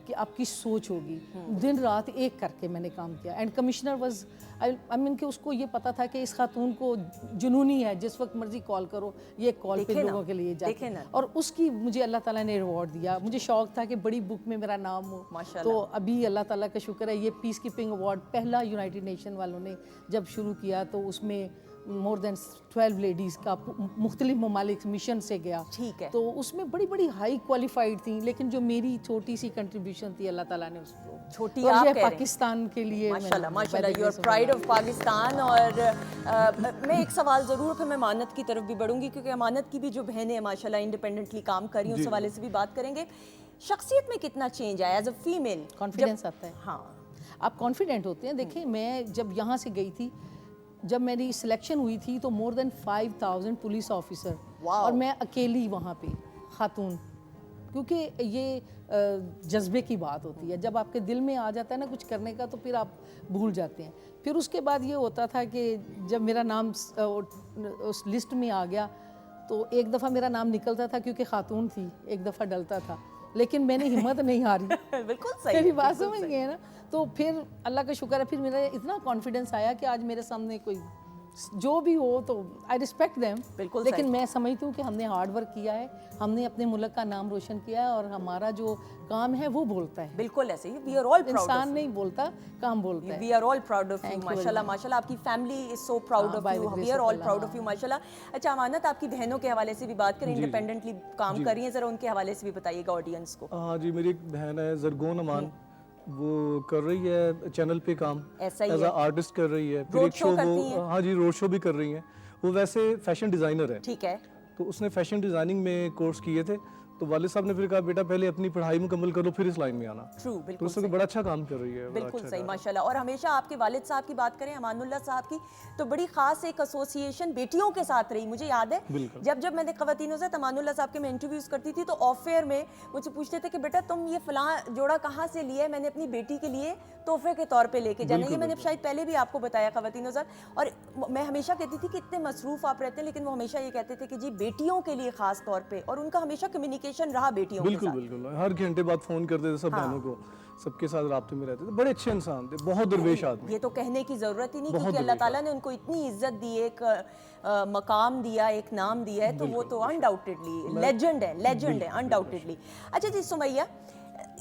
कि आपकी सोच होगी, दिन रात एक करके मैंने काम किया। And commissioner was I mean कि उसको ये पता था कि इस खातून को जुनूनी है, जिस वक्त मर्जी कॉल करो ये कॉल पे लोगों के लिए जाके, और उसकी मुझे अल्लाह ताला ने रिवॉर्ड दिया। मुझे शौक था कि बड़ी बुक में मेरा नाम हो, तो अभी अल्लाह ताला का शुक्र है, ये पीस कीपिंग अवार्ड पहला यूनाइटेड नेशन वालों ने जब शुरू किया तो उसमें मोर देन 12 लेडीज़ का मुख्तलिफ ममालिक मिशन से गया, ठीक है, तो उसमें बड़ी बड़ी हाई क्वालिफाइड थी, लेकिन जो मेरी छोटी सी कंट्रीब्यूशन थी अल्लाह ताला ने उसको छोटी तो आप कह रहे हैं पाकिस्तान के लिए माशाल्लाह माशाल्लाह, you are pride of Pakistan. और मैं एक सवाल ज़रूर, फिर मैं अमानत की तरफ भी बढ़ूंगी, क्योंकि अमानत की भी जो बहनें हैं माशाल्लाह इंडिपेंडेंटली काम कर रही हैं, उस हवाले से भी बात करेंगे। शख्सियत में कितना चेंज आया एज अ फीमेल? कॉन्फिडेंस आता है, हाँ, आप कॉन्फिडेंट होते हैं। देखिए मैं जब यहाँ से गई थी, जब मेरी सिलेक्शन हुई थी तो मोर देन 5000 पुलिस ऑफिसर, और मैं अकेली वहाँ पे खातून, क्योंकि ये जज्बे की बात होती है, जब आपके दिल में आ जाता है ना कुछ करने का तो फिर आप भूल जाते हैं। फिर उसके बाद ये होता था कि जब मेरा नाम उस लिस्ट में आ गया तो एक दफ़ा मेरा नाम निकलता था क्योंकि खातून थी, एक दफ़ा डलता था, लेकिन मैंने हिम्मत नहीं हारी। बिल्कुल सही, मेरी बात समझ गए ना। तो फिर अल्लाह का शुक्र है, फिर मेरा इतना कॉन्फिडेंस आया कि आज मेरे सामने कोई जो भी हो तो आई रिस्पेक्ट देम, लेकिन मैं समझती हूँ कि हमने हार्ड वर्क किया है, हमने अपने मुल्क का नाम रोशन किया है, और हमारा जो काम है वो बोलता है। बिल्कुल ऐसे ही, वी आर ऑल प्राउड, इंसान नहीं बोलता, काम बोलता है। We are all proud of you माशाल्लाह माशाल्लाह, आपकी family is so proud of you, we are all proud of you माशाल्लाह। अच्छा अमानत, आपकी बहनों के हवाले से भी बात करें, इंडिपेंडेंटली काम कर रही हैं, ज़रा उनके हवाले से भी बताइएगा ऑडियंस को। हाँ जी, मेरी एक बहन है जरगोन अमान, वो कर रही है चैनल पे काम, ऐसा ही एज है, आर्टिस्ट कर रही है, फिर रोड एक शो शो करती वो, हैं? हाँ जी रोड शो भी कर रही हैं। वो वैसे फैशन डिज़ाइनर है, ठीक है, तो उसने फैशन डिज़ाइनिंग में कोर्स किए थे, तो वालिद साहब ने फिर कहा बेटा पहले अपनी पढ़ाई मुकम्मल करो फिर इस लाइन में आना। ट्रू, तो बिल्कुल उससे बड़ा अच्छा काम कर रही है, बिल्कुल सही माशाल्लाह। और हमेशा आपके वालिद साहब की बात करें, अमानुल्लाह साहब की, तो बड़ी खास एक एसोसिएशन बेटियों के साथ रही। मुझे याद है जब जब मैंने ख़वातीनों से अमानुल्लाह साहब के मैं इंटरव्यूज़ करती थी तो ऑफ एयर में मुझसे पूछते थे कि बेटा तुम ये फ़लाँ जोड़ा कहाँ से लिया है, मैंने अपनी बेटी के लिए तोहफे के तौर पे लेके जाना। ये मैंने शायद पहले भी आपको बताया ख़वातीनों साहब, और मैं हमेशा कहती थी कि इतने मसरूफ़ आप रहते हैं, लेकिन वो हमेशा ये कहते थे कि जी बेटियों के लिए ख़ास तौर पर, और उनका हमेशा कम्युनिकेशन रहा बेटियों के साथ। बिल्कुल, हर घंटे बाद फ़ोन करते थे सब बहनों को, सबके साथ राब्ते में रहते थे, बड़े अच्छे इंसान थे, बहुत दरवेश आदमी। ये तो कहने की ज़रूरत ही नहीं, क्योंकि अल्लाह ताला ने उनको इतनी इज्जत दी, एक मकाम दिया, एक नाम दिया है, तो वो तो अनडाउटेडली लेजेंड है अनडाउटेडली। अच्छा जी सुमैया,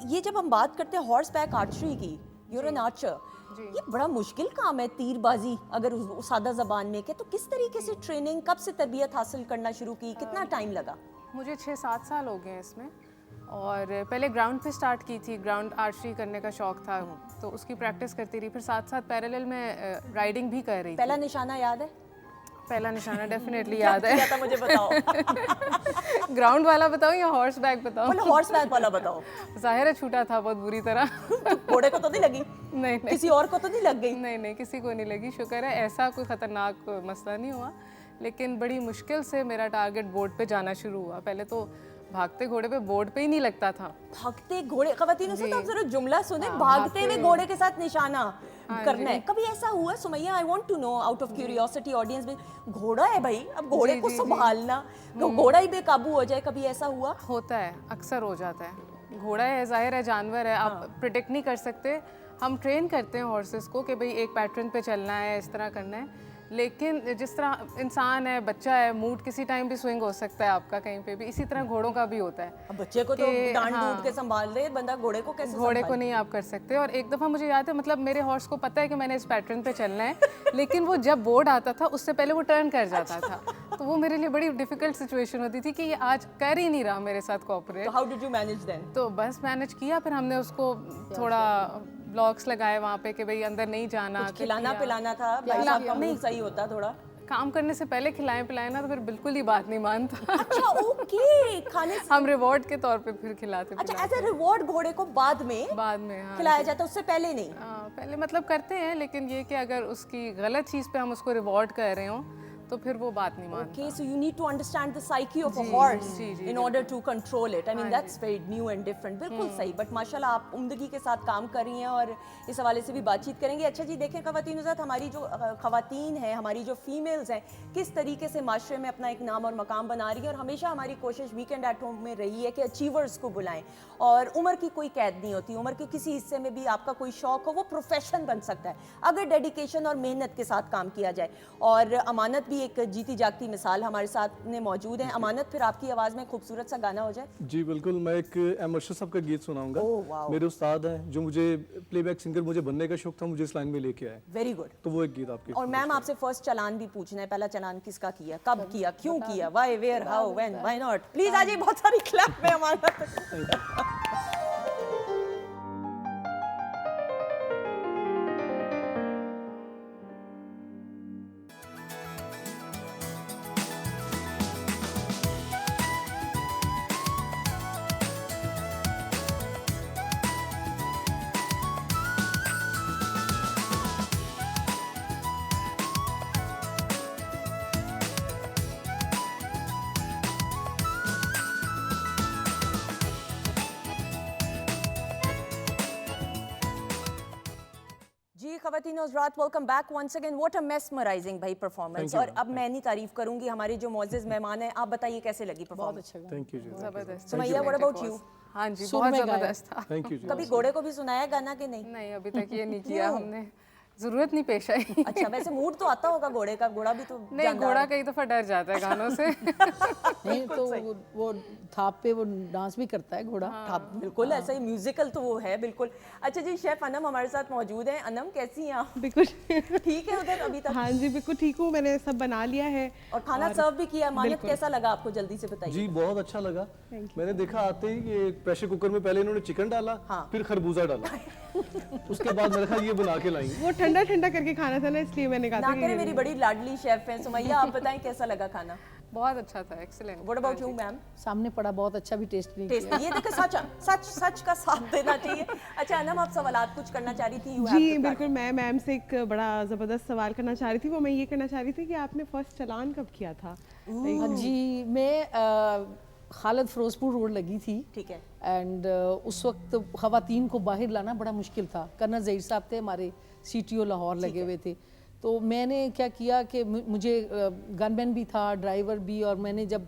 ये जब हम बात करते हैं हॉर्स बैक आर्चरी की, यूर एन आर्चर, ये बड़ा मुश्किल काम है तीरबाजी, अगर सादा ज़बान में के, तो किस तरीके से ट्रेनिंग, कब से तरबियत हासिल करना शुरू की, कितना टाइम लगा? मुझे 6-7 साल हो गए हैं इसमें। और पहले ग्राउंड पे स्टार्ट की थी, ग्राउंड आर्चरी करने का शौक था, तो उसकी प्रैक्टिस करती रही। फिर साथ साथ पैरेलल में राइडिंग भी कर रही थी। पहला निशाना याद है? पहला निशाना डेफिनेटली क्या याद है। किया था मुझे बताओ। ग्राउंड वाला बताओ या हॉर्स बैक बताओ? बोलो हॉर्स बैक वाला बताओ। जाहिर है छूटा था बहुत बुरी तरह। घोड़े को तो नहीं लगी? नहीं किसी और को तो नहीं लग गई? नहीं नहीं, किसी को नहीं लगी, शुक्र है। ऐसा कोई ख़तरनाक मसला नहीं हुआ, लेकिन बड़ी मुश्किल से मेरा टारगेट बोर्ड पे जाना शुरू हुआ। पहले तो भागते घोड़े पे बोर्ड पे ही नहीं लगता था। भागते घोड़े, ख़वातीनों से तो आप जरा जुमला सुने, भागते हुए घोड़े के साथ निशाना करना है। कभी ऐसा हुआ Sumaiya, I want to know out of curiosity, audience में, घोड़ा है भाई, अब घोड़े को संभालना, तो घोड़ा ही बेकाबू हो जाए, कभी ऐसा हुआ? होता है, अक्सर हो जाता है। घोड़ा है, जाहिर है जानवर है, आप प्रिडिक्ट नहीं कर सकते। हम ट्रेन करते हैं हॉर्सेस को कि भाई एक पैटर्न पे चलना है, इस तरह करना है, लेकिन जिस तरह इंसान है, बच्चा है, मूड किसी टाइम भी स्विंग हो सकता है आपका कहीं पे भी, इसी तरह घोड़ों का भी होता है। अब बच्चे को तो कि डांट हाँ, डूट के संभाल दे बंदा, घोड़े को कैसे घोड़े को संभाले? नहीं आप कर सकते। और एक दफ़ा मुझे याद है, मतलब मेरे हॉर्स को पता है कि मैंने इस पैटर्न पे चलना है, लेकिन वो जब बोर्ड आता था उससे पहले वो टर्न कर जाता था, तो वो मेरे लिए बड़ी डिफिकल्ट सिचुएशन होती थी कि ये आज कर ही नहीं रहा मेरे साथ कोऑपरेट। तो how did you manage then? तो बस मैनेज किया, फिर हमने उसको थोड़ा ब्लॉक्स लगाए वहाँ पे कि भाई अंदर नहीं जाना। कुछ खिलाना पिलाना था भाई साहब का मूड सही होता थोड़ा? काम करने से पहले खिलाएं पिलाएं ना, तो फिर बिल्कुल ही बात नहीं मानता। अच्छा ओके, खाने से हम रिवॉर्ड के तौर पे फिर खिलाते अच्छा, एज ए रिवॉर्ड घोड़े को बाद में बाद में। हाँ खिलाया जाता, उससे पहले नहीं? पहले मतलब करते हैं, लेकिन ये कि अगर उसकी गलत चीज़ पे हम उसको रिवॉर्ड कर रहे हों तो फिर वो बात नहीं मानता। Okay, so you need to understand the psyche of a horse ji, ji, in order to control it. I mean that's very new and different. बिल्कुल सही, बट माशाल्लाह आप उम्दगी के साथ काम कर रही हैं और इस हवाले से भी बातचीत करेंगे। अच्छा जी, देखें ख़वातीन ज़ात, हमारी जो ख़वातीन हैं, हमारी जो फीमेल्स हैं, किस तरीके से माशरे में अपना एक नाम और मकाम बना रही हैं, और हमेशा हमारी कोशिश वीकेंड एट होम में रही है कि अचीवर्स को बुलाएं। और उम्र की कोई कैद नहीं होती, उम्र के किसी हिस्से में भी आपका कोई शौक हो, वो प्रोफेशन बन सकता है अगर डेडिकेशन और मेहनत के साथ काम किया जाए। और अमानत भी एक जीती जागती मिसाल हमारे साथ में मौजूद है। अमानत, फिर आपकी आवाज़ में खूबसूरत सा गाना हो जाए। जी बिल्कुल, मैं एक एम अर्शद साहब का गीत सुनाऊंगा। ओह, वाओ। मेरे उस्ताद हैं, जो मुझे प्लेबैक सिंगर मुझे बनने का शौक था, मुझे इस लाइन में लेके आए, वेरी गुड। तो वो एक गीत आपके। और मैम आपसे फर्स्ट चलान भी पूछना है, पहला चलान किसका किया, कब किया, क्यों किया, why, where, how, when, why not? Please आ जाइए, बहुत सारी क्लैप में हमारा। जी ख़वातीन और हज़रात, welcome back once again. What a mesmerising भाई परफॉर्मेंस। और अब मैं नहीं तारीफ करूंगी, हमारे जो मोअज़्ज़िज़ मेहमान हैं, आप बताइए कैसे लगी परफॉर्मेंस? थैंक यू जी, ज़बरदस्त। Sumaiya, what about you? हाँ जी, सुर बहुत में गाया। ज़बरदस्त था। थैंक यू जी। कभी घोड़े को भी सुनाया गाना कि नहीं? नहीं, अभी तक ये नहीं किया हमने, ज़रूरत नहीं पेश आई। अच्छा, वैसे मूड तो आता होगा घोड़े का, घोड़ा भी तो नहीं, घोड़ा कई दफ़ा डर जाता है गानों से। नहीं तो वो थाप पे वो डांस भी करता है घोड़ा। हाँ, बिल्कुल ऐसा ही म्यूजिकल तो वो है बिल्कुल। अच्छा जी, शेफ अनम हमारे साथ मौजूद हैं। अनम, कैसी हैं आप? बिल्कुल ठीक है उधर अभी तक? हाँ जी, बिल्कुल ठीक हूँ, मैंने सब बना लिया है। और खाना सर्व भी किया। मानत, कैसा लगा आपको, जल्दी से बताइए। जी बहुत अच्छा लगा। मैंने देखा आते ही कि प्रेशर कुकर में पहले इन्होंने चिकन डाला, फिर खरबूजा डाला, उसके बाद मैंने कहा ये बना के लाई। वो ठंडा ठंडा करके खाना था ना, इसलिए मैंने कहा ना था करे, कि मेरी बड़ी लाडली शेफ हैं। सुमैया, आप बताएं कैसा लगा खाना? बहुत अच्छा था, excellent. What about you ma'am? सामने पड़ा, बहुत अच्छा भी टेस्ट नहीं टेस्ट, ये देखो सच सच सच का साथ देना चाहिए। अच्छा अनम, आप सवालात कुछ करना चाह रही थी? जी बिल्कुल, मैं मैम से एक बड़ा ज़बरदस्त सवाल करना चाह रही थी। वो मैं ये करना चाह रही थी कि आपने फर्स्ट चलान कब किया था? हाँ जी, मैं खालिद फिरोजपुर रोड लगी थी। ठीक है। एंड उस वक्त ख़वातीन को बाहर लाना बड़ा मुश्किल था। कर्नल ज़हीर साहब थे हमारे, CTO लाहौर लगे हुए थे। तो मैंने क्या किया कि मुझे गनमैन भी था, ड्राइवर भी, और मैंने जब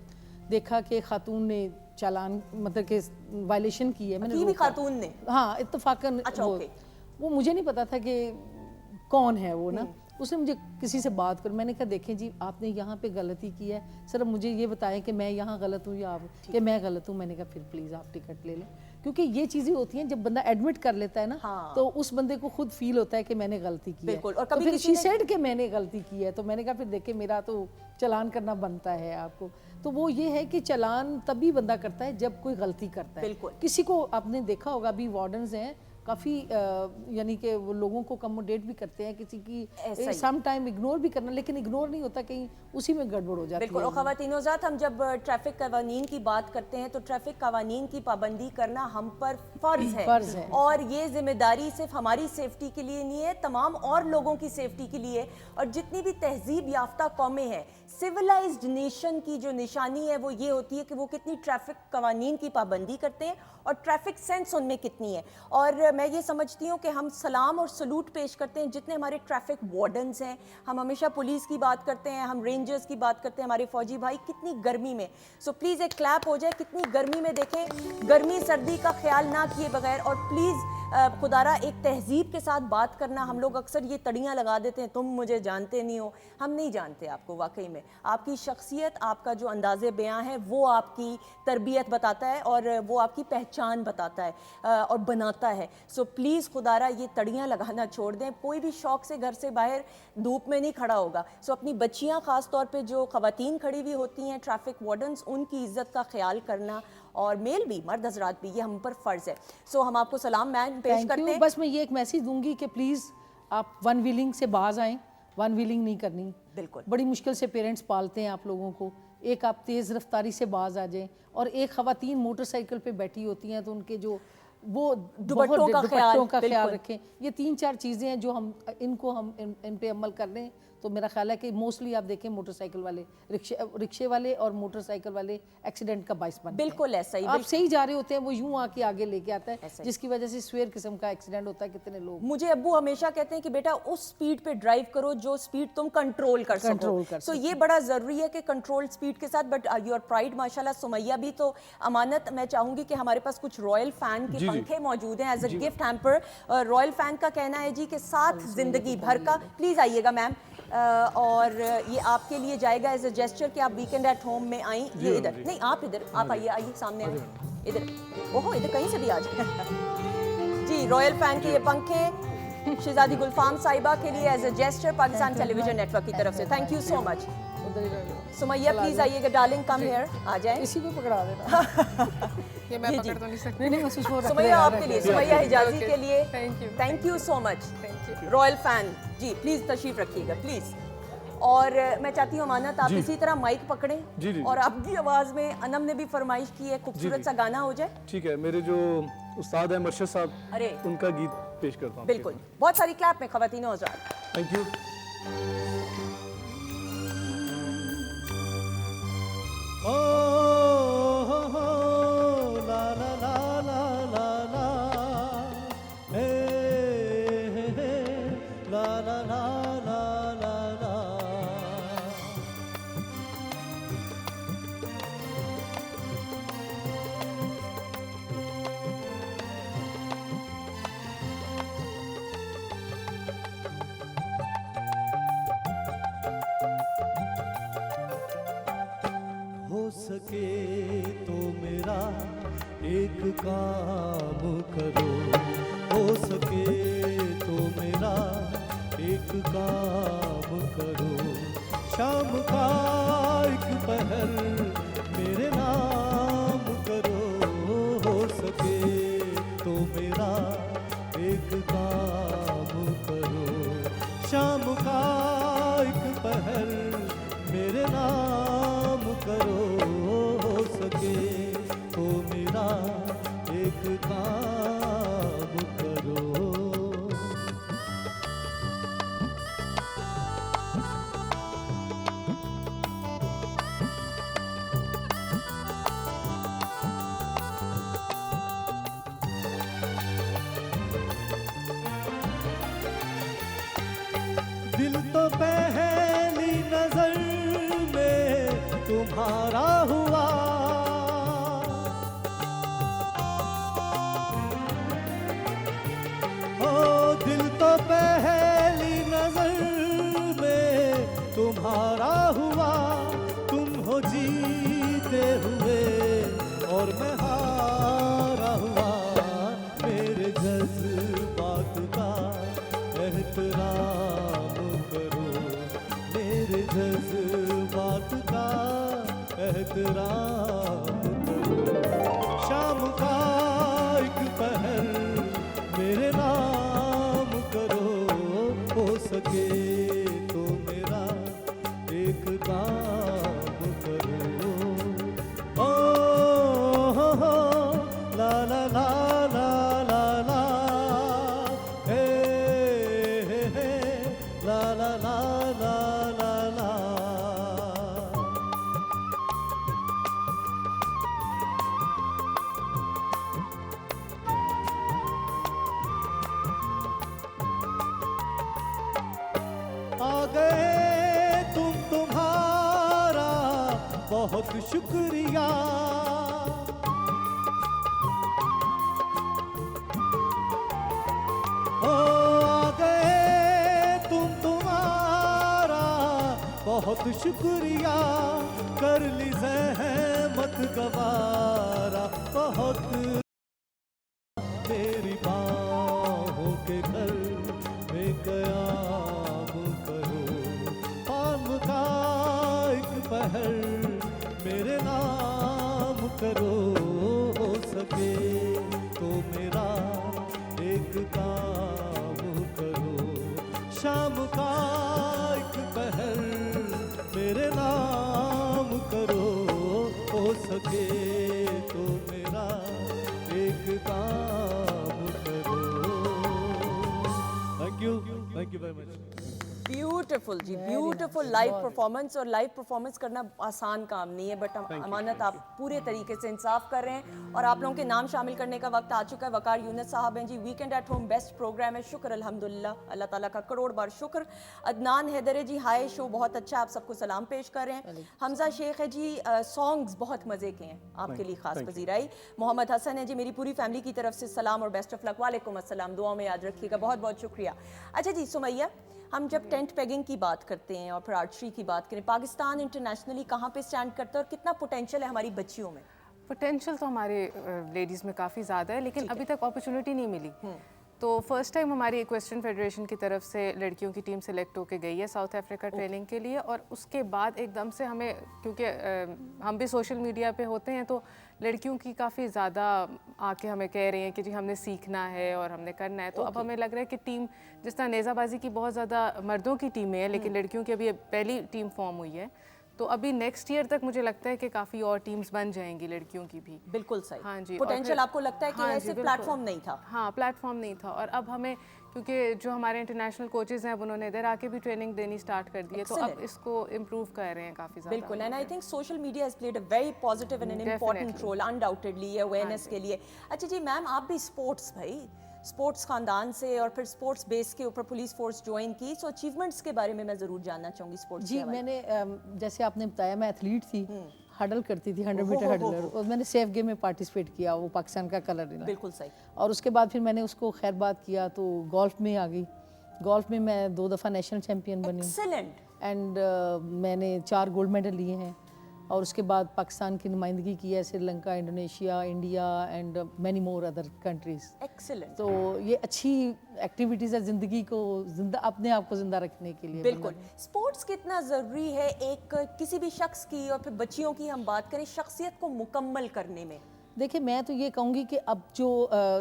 देखा कि खातून ने चालान मतलब कि वायलेशन की है, मैंने की भी रोका। खातून ने? हाँ, इत्तफाकन। अच्छा, ओके। वो मुझे नहीं पता था कि कौन है वो ना। उसने मुझे किसी से बात कर, मैंने कहा देखें जी आपने यहाँ पे गलती की है, सर अब मुझे ये बताएं कि मैं यहाँ गलत हूँ या आप कि मैं गलत हूँ। मैंने कहा फिर प्लीज़ आप टिकट ले लें, क्योंकि ये चीज़ें होती हैं जब बंदा एडमिट कर लेता है ना, हाँ। तो उस बंदे को खुद फील होता है कि मैंने गलती की है। बिल्कुल। और तो कभी फिर किसी शी ने- सेड कि मैंने गलती की है, तो मैंने कहा फिर देखिए मेरा तो चलान करना बनता है आपको। तो वो ये है कि चलान तभी बंदा करता है जब कोई गलती करता है। बिल्कुल। किसी को आपने देखा होगा अभी वार्डन्स हैं काफ़ी यानी कि वो लोगों को कमोडेट भी करते हैं, किसी ऐसा की ही। सम टाइम इग्नोर भी करना, लेकिन इग्नोर नहीं होता, कहीं उसी में गड़बड़ हो जाती बिल्कुल। है। और ख़वातीन हज़रात, हम जब ट्रैफिक कवानीन की बात करते हैं तो ट्रैफिक कवानीन की पाबंदी करना हम पर फ़र्ज़ है। और ये जिम्मेदारी सिर्फ हमारी सेफ्टी के लिए नहीं है, तमाम और लोगों की सेफ्टी के लिए। और जितनी भी तहजीब याफ्ता कौमें हैं, सिविलाइज्ड नेशन की जो निशानी है वो ये होती है कि वो कितनी ट्रैफिक कवानीन की पाबंदी करते हैं और ट्रैफिक सेंस उनमें कितनी है। और मैं ये समझती हूँ कि हम सलाम और सलूट पेश करते हैं जितने हमारे ट्रैफिक वार्डन्स हैं। हम हमेशा पुलिस की बात करते हैं, हम रेंजर्स की बात करते हैं, हमारे फौजी भाई कितनी गर्मी में। सो प्लीज़ एक क्लैप हो जाए, कितनी गर्मी में देखें, गर्मी सर्दी का ख्याल ना किए बगैर। और प्लीज़ खुदारा एक तहजीब के साथ बात करना। हम लोग अक्सर ये तड़ियाँ लगा देते हैं, तुम मुझे जानते नहीं हो। हम नहीं जानते आपको, वाकई में आपकी शख्सियत, आपका जो अंदाज़े बयां है वो आपकी तरबियत बताता है और वो आपकी पहचान बताता है और बनाता है। सो प्लीज़ खुदारा ये तड़ियाँ लगाना छोड़ दें। कोई भी शौक़ से घर से बाहर धूप में नहीं खड़ा होगा। सो अपनी बच्चियाँ ख़ास तौर पे जो ख़वातीन खड़ी हुई होती हैं, ट्रैफिक वार्डन्स, उनकी इज़्ज़त का ख्याल करना, और मेल भी, मर्द हजरात भी, ये हम पर फ़र्ज़ है। सो हम आपको सलाम मैन पेश Thank करते you। हैं। बस मैं ये एक मैसेज दूंगी कि प्लीज़ आप वन व्हीलिंग से बाज आएँ, वन व्हीलिंग नहीं करनी। बिल्कुल। बड़ी मुश्किल से पेरेंट्स पालते हैं आप लोगों को, एक आप तेज़ रफ्तारी से बाज आ जाएं। और एक ख़वातीन मोटरसाइकिल पे बैठी होती हैं तो उनके जो वो दुपट्टों का दुपट्टों का बिल्कुल। ख्याल रखें। ये 3-4 चीज़ें हैं जो हम इन पे अमल कर लें तो मेरा ख्याल है कि मोस्टली आप देखें मोटरसाइकिल वाले, रिक्शे वाले और मोटरसाइकिल वाले एक्सीडेंट का बाइस बनते हैं। बिल्कुल ऐसा ही। आप सही जा रहे होते हैं, वो यूं आके आगे लेके आता है, ऐसा ही। जिसकी वजह से स्वेयर किस्म का एक्सीडेंट होता है। कितने लोग मुझे अब्बू हमेशा कहते हैं कि बेटा उस स्पीड पे ड्राइव करो जो स्पीड तुम कंट्रोल कर सको। सो ये बड़ा ज़रूरी है कि कंट्रोल स्पीड के साथ। बट योर प्राइड माशाल्लाह, सुमैया भी तो अमानत। मैं चाहूँगी कि हमारे पास कुछ रॉयल फ़ैन के पंखे मौजूद हैं as a gift hamper. Royal Fan का कहना है जी कि साथ ज़िंदगी भर का। प्लीज़ आइएगा मैम, और ये आपके लिए जाएगा एज अ जेस्चर कि आप वीकेंड एट होम में आई। ये इधर नहीं, आप इधर, आप आइए, आइए सामने आइए इधर। ओहो, इधर कहीं से भी आ जाए। जी, रॉयल फैन के ये पंखे शहजादी गुलफाम साहिबा के लिए as a gesture Pakistan television network की तरफ से। Thank you so much. Sumaiya please आइएगा, डार्लिंग कम हियर, आ जाए। इसी को पकड़ा देना। ये मैं पकड़ तो नहीं सकती। नहीं बस उसको सुमैया आपके लिए, सुमैया हिजाजी के लिए Thank you। Thank you so much. Thank you। Royal Fan ji, please तशरीफ रखिएगा प्लीज। और मैं चाहती हूँ अमानत आप इसी तरह माइक पकड़ें जी, जी। और आपकी आवाज़ में अनम ने भी फरमाइश की है, खूबसूरत सा गाना हो जाए। ठीक है, मेरे जो उस्ताद हैं मर्शद साहब, अरे उनका गीत पेश करता हूँ। बिल्कुल, बहुत सारी क्लैप में ख़वातीनो हज़रात। Thank you. ला ला ला ला ला ला, हे हे, ला ला ला ला ला ला। हो सके तो मेरा एक काम करो, हो सके तो मेरा एक काम करो, शाम का एक पहर मेरे नाम करो, हो सके तो मेरा एक काम करो, शाम का एक पहर मेरे नाम करो, हो सके तो मेरा एक काम करो। हारा हुआ, तुम हो जीते हुए और मैं हारा हुआ। मेरे जज्बात का एहतराम करो, मेरे जज्बात का एहतराम करो। शाम का एक पहर मेरे नाम करो, हो सके तो मेरा एक काम करो। ओ हो, ला ला ला ला ला ला, हे हे, ला ला ला ला ला ला। आ गए तुम, तुम्हारा बहुत शुक्रिया। ओ आ गए तुम, तुम्हारा बहुत शुक्रिया। कर ली ज़हमत गवारा बहुत, मेरी बाहों के घर में कयाम करो। पाम का एक पहर मेरे नाम करो, हो सके तो मेरा एक काम करो। शाम का एक पहर मेरे नाम करो, हो सके तो मेरा एक काम करो। Thank you very much. Beautiful जी, ब्यूटीफुल लाइव परफॉर्मेंस। और लाइव परफॉर्मेंस करना आसान काम नहीं है, बट अमानत आप पूरे तरीके से इंसाफ कर रहे हैं। और आप लोगों के नाम शामिल करने का वक्त आ चुका है। वकार यूनिस साहब हैं जी, weekend at home best programme है, शुक्र अल्हम्दुलिल्लाह, अल्लाह ताला का करोड़ बार शुक्र। अदनान हैदर है जी, हाय शो बहुत अच्छा, आप सबको सलाम पेश कर रहे हैं। हमजा शेख है जी, सॉन्ग्स बहुत मज़े के हैं, आपके लिए खास पजीराई। मोहम्मद हसन है जी, मेरी पूरी फैमिली की तरफ से सलाम और बेस्ट ऑफ लक। वालेकुम अस्सलाम, दुआ में याद रखिएगा, बहुत बहुत शुक्रिया। अच्छा जी सुमैया, हम जब टेंट पेगिंग की बात करते हैं और फिर आर्चरी की बात करें, पाकिस्तान इंटरनेशनली कहाँ पे स्टैंड करता है और कितना पोटेंशियल है हमारी बच्चियों में? पोटेंशियल तो हमारे लेडीज़ में काफ़ी ज़्यादा है, लेकिन अभी तक अपॉर्चुनिटी नहीं मिली। तो फर्स्ट टाइम हमारी इक्वेस्ट्रियन फेडरेशन की तरफ से लड़कियों की टीम सेलेक्ट होके गई है साउथ अफ्रीका ट्रेनिंग के लिए। और उसके बाद एकदम से हमें, क्योंकि हम भी सोशल मीडिया पे होते हैं, तो लड़कियों की काफ़ी ज़्यादा आके हमें कह रही हैं कि जी हमने सीखना है और हमने करना है। तो अब हमें लग रहा है कि टीम, जिस तरह नेज़ाबाजी की बहुत ज़्यादा मर्दों की टीमें हैं, लेकिन लड़कियों की अभी पहली टीम फॉर्म हुई है। तो अभी नेक्स्ट ईयर तक मुझे लगता है कि काफ़ी और टीम्स बन जाएंगी लड़कियों की भी। बिल्कुल सही। हाँ जी, पोटेंशियल आपको लगता है कि हाँ ऐसे जी, प्लेटफॉर्म नहीं था? हाँ, प्लेटफॉर्म नहीं था। और अब हमें, क्योंकि जो हमारे इंटरनेशनल कोचेज हैं, अब उन्होंने इधर आके भी ट्रेनिंग देनी स्टार्ट कर दी है, तो अब इसको इम्प्रूव कर रहे हैं काफ़ी ज़्यादा। बिल्कुल, and I think social media has played a very positive and an important role undoubtedly awareness के लिए। अच्छा जी मैम, आप भी स्पोर्ट्स, भाई स्पोर्ट्स ख़ानदान से और फिर स्पोर्ट्स बेस के ऊपर पुलिस फोर्स ज्वाइन की, सो अचीवमेंट्स के बारे में मैं ज़रूर जानना चाहूँगी स्पोर्ट्स जी। मैंने जैसे आपने बताया, मैं एथलीट थी, हडल करती थी, 100 मीटर हडलर, और मैंने सेफ गेम में पार्टिसिपेट किया, वो पाकिस्तान का कलर है। बिल्कुल सही। और उसके बाद फिर मैंने उसको खैर बात किया तो गोल्फ में आ गई। गोल्फ में मैं 2 दफ़ा नेशनल चैम्पियन बनी। एक्सीलेंट। एंड मैंने 4 गोल्ड मेडल लिए हैं। और उसके बाद पाकिस्तान की नुमाइंदगी की है Sri Lanka, Indonesia, India and many more other countries. Excellent. तो ये अच्छी एक्टिविटीज़ है ज़िंदगी को जिंदा, अपने आप को ज़िंदा रखने के लिए। बिल्कुल। स्पोर्ट्स कितना ज़रूरी है एक किसी भी शख्स की, और फिर बच्चियों की हम बात करें, शख्सियत को मुकम्मल करने में? देखिए, मैं तो ये कहूँगी कि अब जो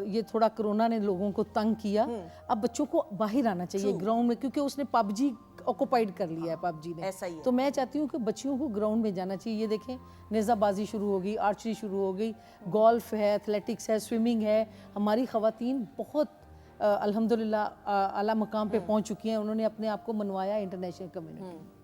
ये थोड़ा कोरोना ने लोगों को तंग किया, अब बच्चों को बाहर आना चाहिए ग्राउंड में, क्योंकि उसने पबजी ऑक्युपाइड कर लिया है, पबजी ने। ऐसा ही है। तो मैं चाहती हूँ कि बच्चियों को ग्राउंड में जाना चाहिए। ये देखें, नेज़ाबाजी शुरू हो गई, आर्चरी शुरू हो गई, गोल्फ है, एथलेटिक्स है, स्विमिंग है। हमारी ख़वातीन बहुत अल्हम्दुलिल्लाह आला मकाम पे पहुँच चुकी हैं। उन्होंने अपने आप को मनवाया इंटरनेशनल कम्युनिटी।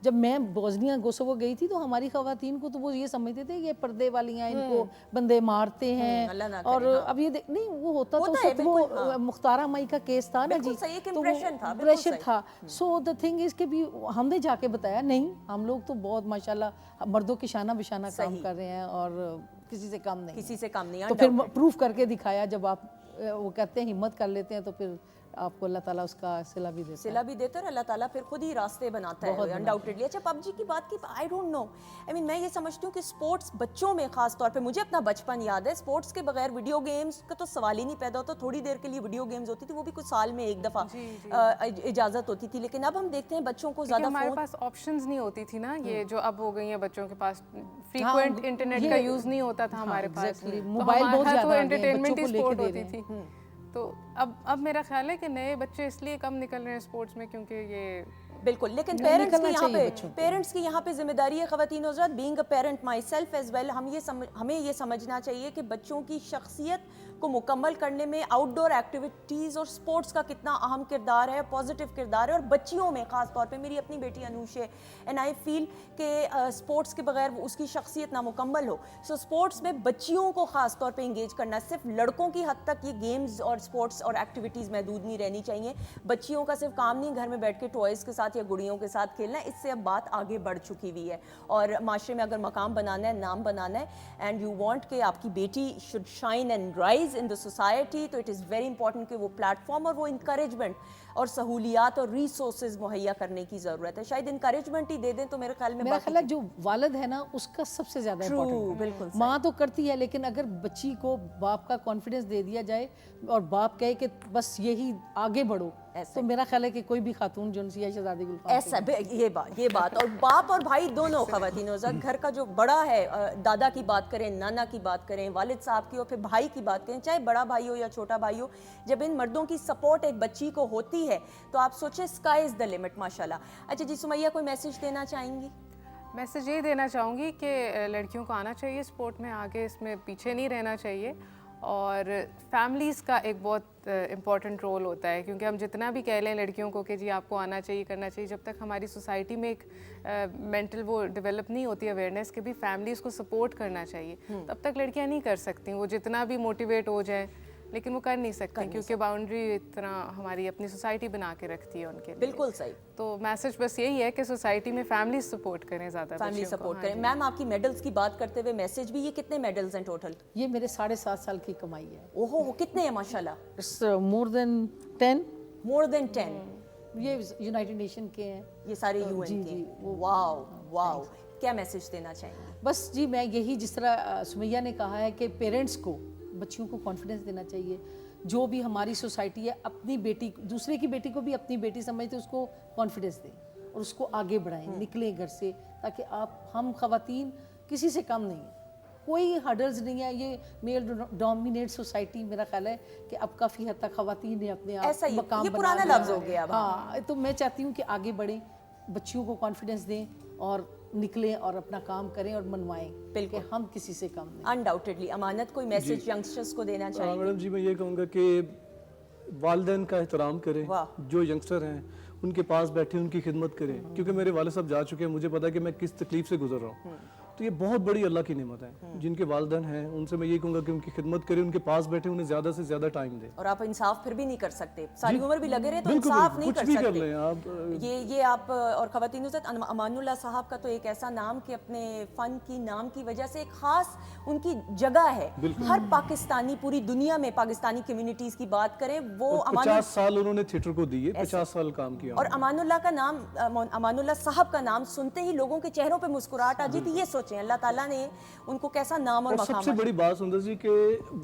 जब मैं बोस्निया कोसोवो गई थी तो हमारी ख़वातीन को तो वो ये समझते थे ये पर्दे वाली हैं, इनको बंदे मारते हैं। और अब ये नहीं, वो होता तो वो मुख्तारा माई का केस था ना जी, तो प्रेशर था। सो द थिंग इज के भी हमने जाके बताया नहीं, हम लोग तो बहुत माशाल्लाह मर्दों की शाना बिशाना काम कर रहे हैं और किसी से कम नहीं, किसी से कम नहीं। तो फिर प्रूफ करके दिखाया। जब आप वो कहते हैं हिम्मत कर लेते हैं तो फिर आपको अल्लाह ताला उसका सिला भी देता है। सिला भी देता है और अल्लाह ताला फिर खुद ही रास्ते बनाता है अनडाउटेडली। अच्छा पबजी की बात की, I don't know, I mean मैं ये समझती हूँ कि स्पोर्ट्स बच्चों में खास तौर पे, मुझे अपना बचपन याद है, स्पोर्ट्स के बगैर वीडियो गेम्स का तो सवाल ही नहीं पैदा होता। थोड़ी देर के लिए वीडियो गेम्स होती थी, वो भी कुछ साल में एक दफ़ा इजाज़त होती थी, लेकिन अब हम देखते हैं बच्चों को ज़्यादा हमारे पास ऑप्शंस नहीं होती थी ना, ये जो अब हो गई है बच्चों के पास, फ्रीक्वेंट इंटरनेट का यूज़ नहीं होता था हमारे पास, मोबाइल बहुत ज़्यादा आ गए हैं, एंटरटेनमेंट बच्चों ही को लेके स्पोर्ट दे होती रहे हैं। थी। तो अब मेरा ख्याल है कि नए बच्चे इसलिए कम निकल रहे हैं स्पोर्ट्स में क्योंकि ये बिल्कुल, लेकिन नहीं, पेरेंट्स की निकलना यहाँ चाहिए पे बच्चों को। पेरेंट्स की यहाँ पे जिम्मेदारी है ख़वातीन हज़रात, being a parent myself as well, हमें ये समझना चाहिए कि बच्चों की शख्सियत को मुकम्मल करने में आउटडोर एक्टिविटीज़ और स्पोर्ट्स का कितना अहम किरदार है, पॉजिटिव किरदार है। और बच्चियों में ख़ास तौर पे, मेरी अपनी बेटी अनूश है एंड आई फील कि स्पोर्ट्स के बगैर उसकी शख्सियत नामुकम्मल हो। सो स्पोर्ट्स में बच्चियों को ख़ास तौर पे इंगेज करना, सिर्फ लड़कों की हद तक ये गेम्स और स्पोर्ट्स और एक्टिविटीज़ महदूद नहीं रहनी चाहिए। बच्चियों का सिर्फ काम नहीं घर में बैठ के टॉयज़ के साथ या गुड़ियों के साथ खेलना, इससे अब बात आगे बढ़ चुकी हुई है। और माशरे में अगर मकाम बनाना है, नाम बनाना है एंड यू वांट कि आपकी बेटी should shine and rise in the society, तो इट इज़ वेरी इंपॉर्टेंट कि वो प्लेटफॉर्म और वो इंकरेजमेंट और सहूलियात और रिसोर्सेज मुहैया करने की ज़रूरत है। शायद इंकरेजमेंट ही दे दें तो मेरे ख्याल में मेरा ख्याल है जो वालिद है ना उसका सबसे ज़्यादा इम्पोर्टेंट है। बिल्कुल माँ तो करती है, लेकिन अगर बच्ची को बाप का कॉन्फिडेंस दे दिया जाए और बाप कहे कि बस यही आगे बढ़ो, तो मेरा ख्याल है कि कोई भी खातून जो या शहजादी गुल ऐसा ये बात और बाप और भाई दोनों ख़वातीन हज़रात, घर का जो बड़ा है, दादा की बात करें, नाना की बात करें, वालिद साहब की, और फिर भाई की बात करें, चाहे बड़ा भाई हो या छोटा भाई हो, जब इन मर्दों की सपोर्ट एक बच्ची को होती है तो आप सोचें स्काई इज़ द लिमिट माशाल्लाह। अच्छा जी सुमैया, कोई मैसेज देना चाहेंगी? मैसेज ये देना चाहूँगी कि लड़कियों को आना चाहिए स्पोर्ट में आगे, इसमें पीछे नहीं रहना चाहिए। और फैमिलीज़ का एक बहुत इम्पॉर्टेंट रोल होता है, क्योंकि हम जितना भी कह लें लड़कियों को कि जी आपको आना चाहिए, करना चाहिए, जब तक हमारी सोसाइटी में एक मेंटल वो डेवलप नहीं होती अवेयरनेस के भी फैमिलीज़ को सपोर्ट करना चाहिए, तब तक लड़कियां नहीं कर सकती। वो जितना भी मोटिवेट हो जाए लेकिन वो कर नहीं सकती, क्योंकि बाउंड्री इतना हमारी अपनी सोसाइटी बना के रखती है उनके लिए। बिल्कुल सही। तो मैसेज बस यही है कि सोसाइटी में फैमिली सपोर्ट करें, ज़्यादा फैमिली सपोर्ट करें। मैम आपकी मेडल्स की बात करते हुए मैसेज भी, ये कितने मेडल्स हैं टोटल? ये मेरे 7.5 साल की कमाई है। ओहो कितने हैं माशाल्लाह? It's more than 10। More than 10। ये यूनाइटेड नेशन के हैं ये सारे यूएन के। वाओ वाओ, क्या मैसेज देना चाहेंगे? बस जी मैं यही, जिस तरह सुमैया ने कहा है कि पेरेंट्स को बच्चियों को कॉन्फिडेंस देना चाहिए। जो भी हमारी सोसाइटी है, अपनी बेटी, दूसरे की बेटी को भी अपनी बेटी समझते उसको कॉन्फिडेंस दें और उसको आगे बढ़ाएं, निकलें घर से, ताकि हम खवातीन किसी से कम नहीं है, कोई हर्डल्स नहीं है। ये मेल डोमिनेट सोसाइटी, मेरा ख्याल है कि अब काफ़ी हद तक खवातीन ने अपने आप मकाम ये बना पुराना लिया लफ्ज़ हो गया। हाँ, तो मैं चाहती हूँ कि आगे बढ़ें, बच्चियों को कॉन्फिडेंस दें और निकलें और अपना काम करें और मनवाएं। बिल्कुल, हम किसी से कम नहीं। अनडाउटेडली। अमानत, कोई मैसेज यंगस्टर्स को देना चाहिए? मैडम जी मैं ये कहूँगा कि वालिदैन का एहतराम करें, जो यंगस्टर हैं उनके पास बैठे उनकी खिदमत करें, क्योंकि मेरे वालिद साहब जा चुके हैं, मुझे पता है कि मैं किस तकलीफ से गुजर रहा हूँ। तो ये बहुत बड़ी अल्लाह की नेमत है। जिनके वालिदैन हैं उनसे मैं ये कहूँगा कि उनकी खिदमत करें, उनके पास बैठे, उन्हें ज़्यादा से ज़्यादा टाइम दें। और आप इंसाफ फिर भी नहीं कर सकते, सारी उम्र भी लगे रहे तो इंसाफ नहीं कर सकते। लें आप ये आप और ख़वातीन अमानुल्लाह साहब का तो एक ऐसा नाम कि अपने फ़न की नाम की वजह से एक ख़ास उनकी जगह है। हर पाकिस्तानी, पूरी दुनिया में पाकिस्तानी कम्युनिटीज़ की बात करें, वो 50 साल उन्होंने थिएटर को दिए, 50 साल काम किया। और अमानुल्लाह का नाम, अमानुल्लाह साहब का नाम सुनते ही लोगों के चेहरों पे मुस्कुराहट आ जाती। ये सोचें अल्लाह ताला ने उनको कैसा नाम और मकाम। सबसे बड़ी बात सुंदर जी कि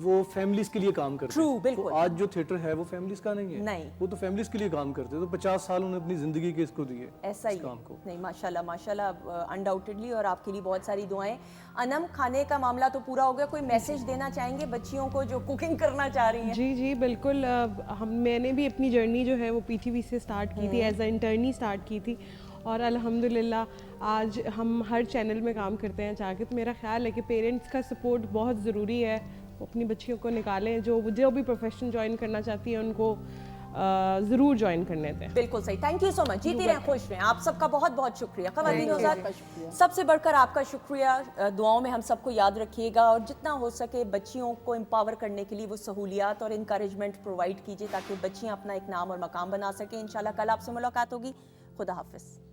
वो फैमिलीज के लिए काम करते हैं। ट्रू, बिल्कुल। आज जो थिएटर है वो फैमिलीज का नहीं है, नहीं, वो तो फैमिलीज के लिए काम करते हैं। तो 50 साल उन्होंने अपनी जिंदगी के इसको दिए, ऐसा ही काम को। नहीं, माशाल्लाह माशाल्लाह, अनडाउटेडली। और आपके लिए बहुत सारी दुआएं। अनम, खाने का मामला तो पूरा हो गया, कोई मैसेज देना चाहेंगे बच्चियों को जो कुकिंग करना चाह रही हैं? जी जी बिल्कुल। मैंने भी अपनी जर्नी जो है वो पीटीवी से स्टार्ट की थी, एज अ इंटर्नी स्टार्ट की थी, और अल्हम्दुलिल्लाह आज हम हर चैनल में काम करते हैं चाह के। तो मेरा ख्याल है कि पेरेंट्स का सपोर्ट बहुत ज़रूरी है। वो अपनी बच्चियों को निकालें, जो भी प्रोफेशन ज्वाइन करना चाहती है उनको ज़रूर ज्वाइन करने दें। बिल्कुल सही। Thank you so much. जीती रहें, खुश रहें। आप सबका बहुत बहुत शुक्रिया। ख़वातीन हज़रात, सबसे बढ़कर आपका शुक्रिया। दुआओं में हम सबको याद रखिएगा और जितना हो सके बच्चियों को एम्पावर करने के लिए वो सहूलियात और इंकरेजमेंट प्रोवाइड कीजिए ताकि बच्चियाँ अपना एक नाम और मकाम बना सकें। इंशाल्लाह कल आपसे मुलाकात होगी। खुदा हाफिज़।